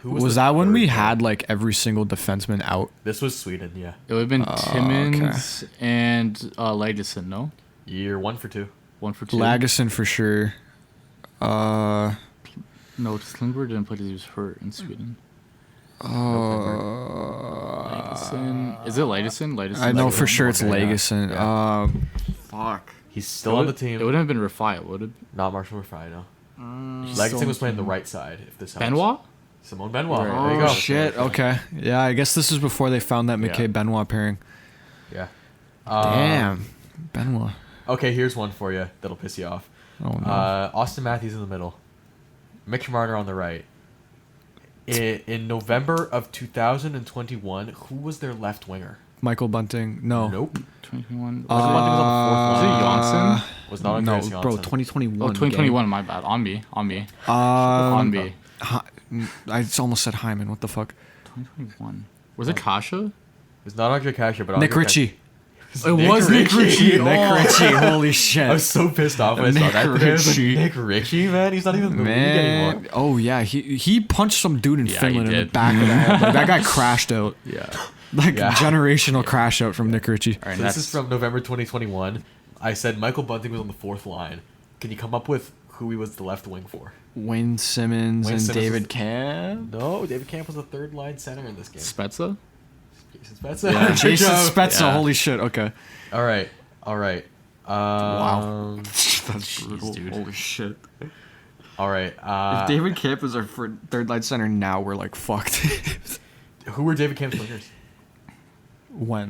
Who was the that when third we pair? had like every single defenseman out? This was Sweden, yeah. It would have been okay. Timmins and Lagesson, no? Year 1 for 2. 1 for 2. Lagesson for sure. No, Klingberg didn't play because he was hurt in Sweden. Lagesson. Is it Lagesson? Lagesson. I know for Lagesson. sure it's Okay, yeah. Lagesson. Yeah. Fuck. He's still on the team. It would have been Rafai, would it? Not Marshall Rafai, no. Mm. Lagesson was playing the right side, if this helps. Benoit? Simone Benoit. Right. There you Oh go. shit. Okay. Yeah, I guess this is before they found that Yeah. McCabe Benoit pairing. Yeah. Damn. Benoit. Okay, here's one for you that'll piss you off. Oh no. Austin Matthews in the middle. Mitch Marner on the right. In November of 2021, who was their left winger? Michael Bunting. No. Nope. 2021. Wasn't Bunting was on the fourth Was line. it Johnson? Was not No, Andreas bro. Johnson. 2021. Oh, 2021, my bad. On me. Gang. On me. I just almost said Hyman. What the fuck? 2021. Was it Kasha? It's not Andre Kasher, but Nick Andre Ritchie. Kasher. It was Nick Ritchie. Nick Ritchie. Holy I shit. was so pissed off when I saw Nick that. I was like, Ritchie. Nick Ritchie, man, he's not even in the league anymore. Man. Oh yeah. He punched some dude in Yeah, Finland he in the did. back of the head. Like, that guy crashed out. Yeah. Like Yeah. generational crash out from Nick Ritchie. All right, So this that's is from November 2021. I said Michael Bunting was on the fourth line. Can you come up with who he was the left wing for? Wayne Simmons Wayne and Simmons David was- Camp. No, David Camp was the third line center in this game. Spezza? Jason Spezza. Yeah. Good Jason job. Spezza. Yeah. Holy shit. Okay. All right. Wow. That's Jeez, brutal. dude. Holy shit. All right. If David Camp is our third line center now, we're like fucked. Who were David Camp's wingers? When?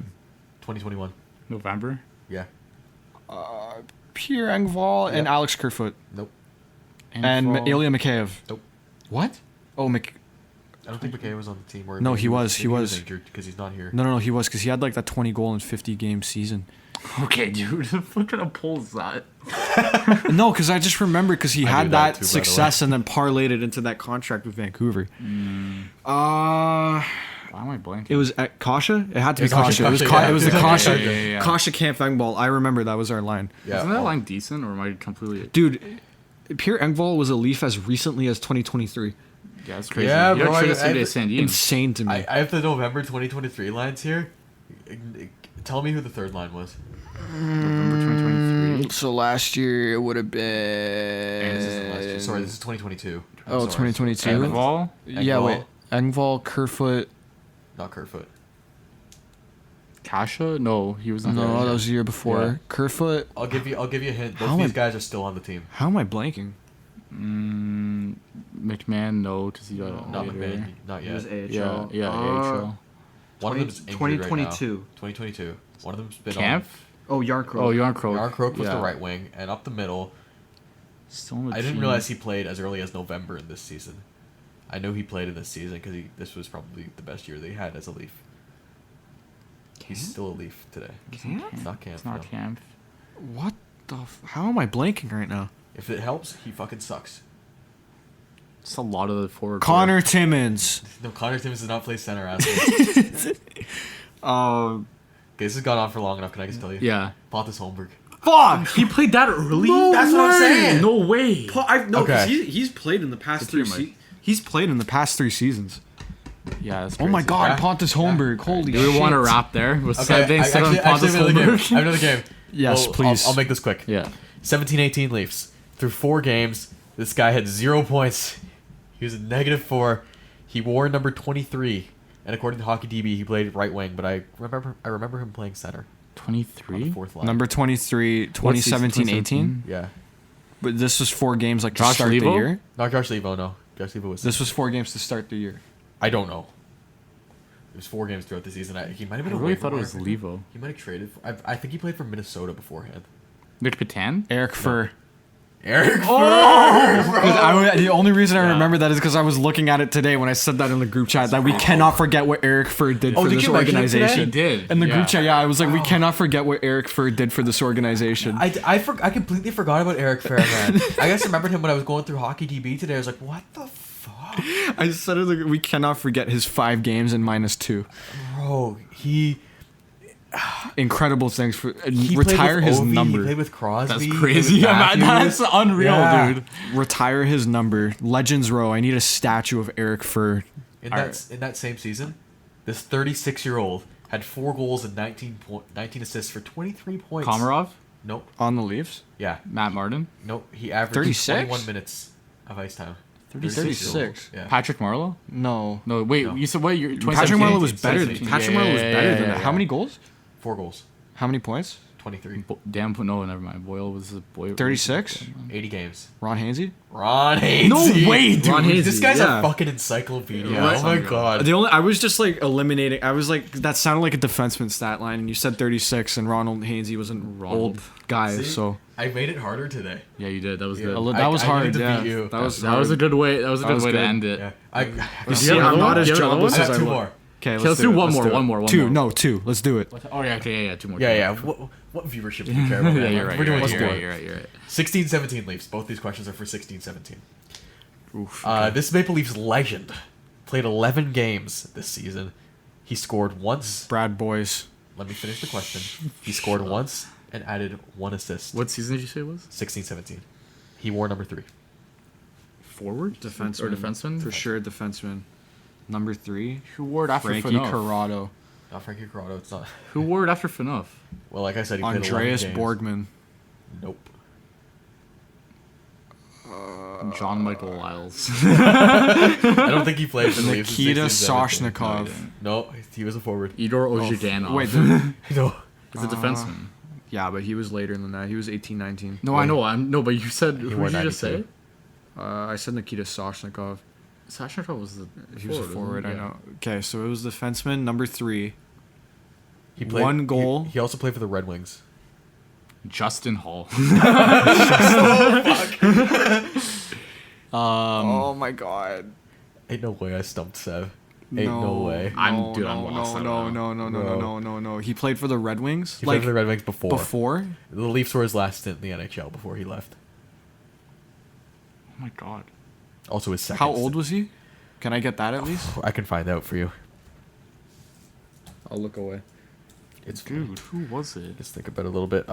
2021. November? Yeah. Pierre Engvall and Yep. Alex Kerfoot. Nope. And Fall. Ilya Mikheyev. Nope. What? Oh, I don't think McKay was on the team. Or No, maybe he was. He maybe was injured because he's not here. No, he was because he had like that 20 goal and 50 game season. Okay, dude. What kind of pull is that? No, because I just remember because he I had knew that that too, by the success and then parlayed it into that contract with Vancouver. Why am I blanking? It was at Kasha. It had to be It was Kasha. It was Kasha, yeah. It was the Yeah, Kasha. yeah. Kasha Camp Engvall. I remember that was our line. Yeah. Isn't that line decent, or am I completely? Dude, Pierre Engvall was a Leaf as recently as 2023. Yeah, that's crazy. Yeah, you bro, Actually, I- same day I- as Sandian. Insane to me. I have the November 2023 lines here. Tell me who the third line was. November 2023. So last year it would have And this isn't last year. been. Sorry, this is 2022. I'm Oh, sorry. 2022. Engvall. Yeah, wait. Engvall, Kerfoot. Not Kerfoot. Kasha? No, he was not. No, there. that was the year before. Yeah. Kerfoot. I'll give you a hint. Both How of these am I- guys are still on the team. How am I blanking? McMahon. No, because he got Not later. McMahon. Not He was yet. AHL. Yeah, AHL. One of them's injured right now. 2022. 2022. One of them's been Camp. Oh, Yarncroke. Oh, Yarncroke. on. Yarncroke was yeah. the right wing, and up the middle. Still on the I didn't team. realize he played as early as November in this season. I know he played in this season because this was probably the best year they had as a Leaf. He's still a Leaf today. Camp? It's not Camp. It's not no. Camp. What the? How am I blanking right now? If it helps, he fucking sucks. It's a lot of the forward. Connor Timmins. No, Connor Timmins does not play center, asshole. Okay, this has gone on for long enough. Can I just tell you? Yeah. Pontus Holmberg. Fuck! He played that early. No That's what I'm saying. No way. Okay. he's played in the past It's pretty much- He's played in the past 3 seasons. Yeah. That's Oh my crazy. God, Yeah. Pontus Holmberg. Holy Do shit. we want to wrap there with Okay, Saturday instead of I Pontus have another game. Holmberg? I have another game. Yes, please. I'll make this quick. Yeah. 17-18 Leafs. Through 4 games, this guy had 0 points. He was a -4. He wore number 23. And according to Hockey DB, he played right wing, but I remember him playing center on the 23. 4th line. Number 23, What season? 2017-18. Yeah. But this was 4 games like to Josh start the Levo? year. Not Josh Levo, no. Josh Levo was... This was 4 games to start the year. I don't know. It was 4 games throughout the season. He might have I been a really waiver thought it wire was pick. Levo. He might have traded. I think he played for Minnesota beforehand. Nick Patan. Eric Furr. Eric The only reason I Yeah. remember that is because I was looking at it today when I said that in the group chat that we cannot forget what Eric Furr did for did this you mention it today? organization. He did. In the Yeah. group chat, yeah, I was like, we cannot forget what Eric Furr did for this organization. I completely forgot about Eric Fair, man. I just remembered him when I was going through Hockey DB today. I was like, what the fuck? I said it like, we cannot forget his 5 games and -2. Bro, he Incredible things for played retire with his Ovi, number. He played with Crosby. That's he played crazy. with Yeah, man, Matthews. that's unreal, Yeah. dude. Retire his number. Legends row. I need a statue of Eric Furr. In that same season, this 36-year-old had 4 goals and 19 assists for 23 points. Komarov. Nope. On the Leafs? Yeah. Matt Martin. Nope. He averaged 36? 21 minutes of ice time. 36. Yeah. Patrick Marleau. No. No, wait. No. You said what? You're Patrick 2017? Marleau was better than 2017. Patrick Marleau was better than that. yeah. How many goals? 4 goals. How many points? 23. Damn. No, never mind. Boyle was a Boyle. 36? 80 games. Ron Hainsey? Ron Hainsey. No way, dude. Ron Hainsey, This guy's yeah. a fucking encyclopedia. Yeah, Oh my unreal. god. I was just like eliminating. I was like, that sounded like a defenseman stat line, and you said 36, and Ronald Hainsey was an Ronald. old guy, See? so I made it harder today. Yeah, you did. That was Yeah. good. that was I hard. needed to Yeah, beat you. that was That was a good way. That was a That good was way to good. end it. Yeah. You see, you have I'm another not one? as Do you have another jobless I one? as got I 2 look. more. Okay, Let's do one more. do it. One more. One 2. more. No, 2. Let's do it. Oh yeah. Okay. Yeah. 2 more. Yeah, two yeah. more. What viewership do you care about? Yeah, man? you're right. We're doing You're this right. more. You're right. You're right. 16-17 Leafs. Both these questions are for 16-17. Oof. This Maple Leafs legend played 11 games this season. He scored once. Brad Boys. Let me finish the question. He scored once and added 1 assist. What season did you say it was? 16-17. He wore number 3. Forward. Defenseman. Or defenseman? For sure, defenseman. Number 3. Who wore it after Frankie Faneuf? Corrado. Not Frankie Corrado. It's not. Who wore it after Faneuf? Well, like I said, he played 11 Andreas games. Borgman. Nope. John Michael Lyles. I don't think he played for the Leafs. in Nikita 16-17. Soshnikov. No, he was a forward. Igor Ozhiganov. Wait, No. He's a defenseman. yeah, but he was later than that. He was 18, 19. No, I know. No, but you said who wore did you just say? 92. I said Nikita Soshnikov. Sashnikov was the. He was a forward, I yeah. know. Okay, so it was defenseman, number 3. He played, 1 goal. He also played for the Red Wings. Justin Hall. Oh my god. Ain't no way I stumped Sev. Ain't no way. I'm lost. I No, don't know. no. He played for the Red Wings. He played for the Red Wings before. Before? The Leafs were his last stint in the NHL before he left. Oh my god. Also his second. How old was he? Can I get that at least? I can find out for you. I'll look away. It's Dude, who was it? Just think about it a little bit.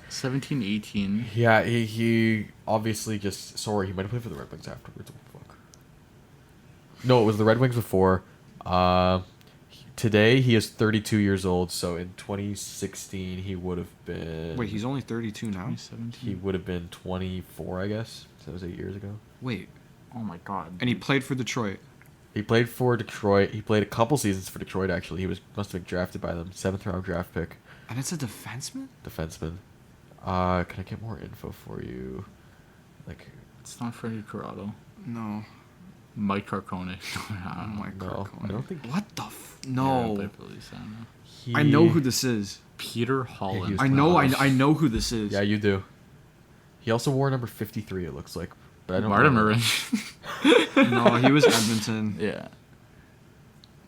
17, 18. Yeah, he obviously just sorry. He might have played for the Red Wings afterwards. Oh, fuck. No, it was the Red Wings before. Today he is 32 years old. So in 2016 he would have been. Wait, he's only 32 now? 2017. He would have been 24, I guess. So that was 8 years ago. Wait. Oh my god. And he played for Detroit. He played for Detroit. He played a couple seasons for Detroit. Actually, he must have been drafted by them. 7th round draft pick, And it's a defenseman? defenseman. Can I get more info for you? Like, It's not Freddie Corrado. No. Mike Carcone. Oh my no, god. I don't think. What the Yeah, No. play for the Leafs, I don't know. He, I know who this is. Peter Holland. was I know close. I know who this is. Yeah, you do. He also wore number 53. It looks like, but I don't. Martin remember. Marin. No, he was Edmonton. Yeah.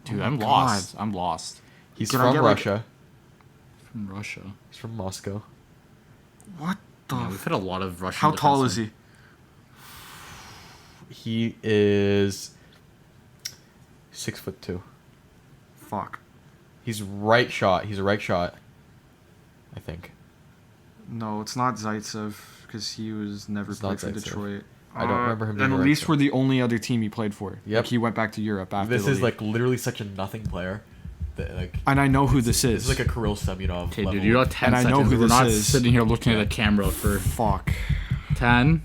Dude, Oh my I'm God. lost. I'm lost. He's Could I from get, like- Russia. From Russia. He's from Moscow. What the Yeah, we've had a lot of Russian. How tall is defensemen. he? He is 6'2". Fuck. He's right shot. He's a right shot. I think. No, it's not Zaitsev because he was never It's played not for Zaitsev. Detroit. I don't remember him being And a the right Leafs shot. were the only other team he played for. Yep. Like he went back to Europe after. This the is league. like literally such a nothing player. That like. And I know who this This is. is like a Kirill Semyonov Okay, level. dude, you got 10 And I seconds. know who We're this not is. sitting here looking at the camera for Fuck. 10,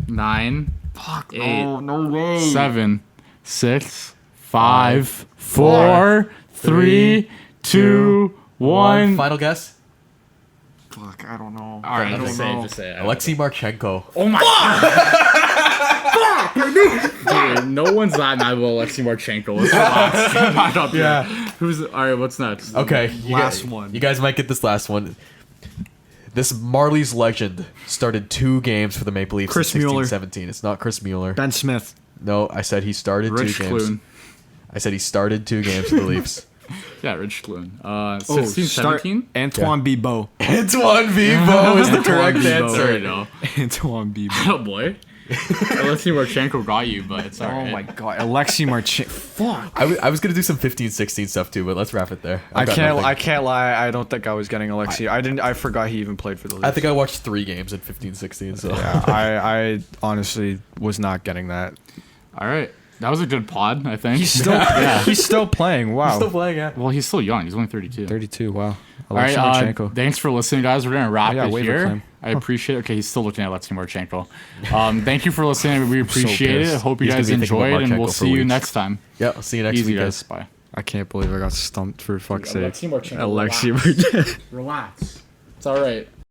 9, Fuck. 8, No way. 7, 6, 5, 4, 3, 2, 1. Final guess. Fuck. I don't know. All right, I don't just say it. know. Just say it. Alexei Marchenko. Oh my god! Dude, no one's that mad about Alexei Marchenko. Let's relax. Not up Yeah. here. Who's all right? What's next? Okay, Last one. You guys might get this last one. This Marlies legend started 2 games for the Maple Leafs Chris in Mueller. 16-17. It's not Chris Mueller. Ben Smith. No, I said he started Rich 2 games. Clune. I said he started 2 games for the Leafs. Yeah, Rich Clune. 16, start 17. Antoine Bibeau. Antoine Vivo is the correct Antoine Bibeau. There answer. you go. Antoine Bibeau. Oh boy. Alexei Marchenko got you, but it's alright. Oh my god. Alexei Marchenko. Fuck. I was gonna do some 15-16 stuff too, but let's wrap it there. I I've got can't. nothing. I can't lie. I don't think I was getting Alexei. I forgot he even played for the Leafs. I think I watched 3 games in 15-16. So Yeah, I honestly was not getting that. All right. That was a good pod, I think. He's still playing. Wow. still playing. Yeah. Well, he's still young. He's only 32. 32. Wow. All right, Alexei Marchenko. thanks for listening, guys. We're gonna wrap yeah, it waiver here. claim. I appreciate it. Okay, he's still looking at Alexei Marchenko. Thank you for listening. We appreciate it. pissed. Hope you He's guys gonna be thinking about enjoyed, and we'll Marchenko for see you weeks. next time. Yeah. I'll see you next Easy, week, guys. Bye. I can't believe I got stumped for fuck's sake. Alexei Marchenko. Alexei relax. Marchenko. Relax. It's all right.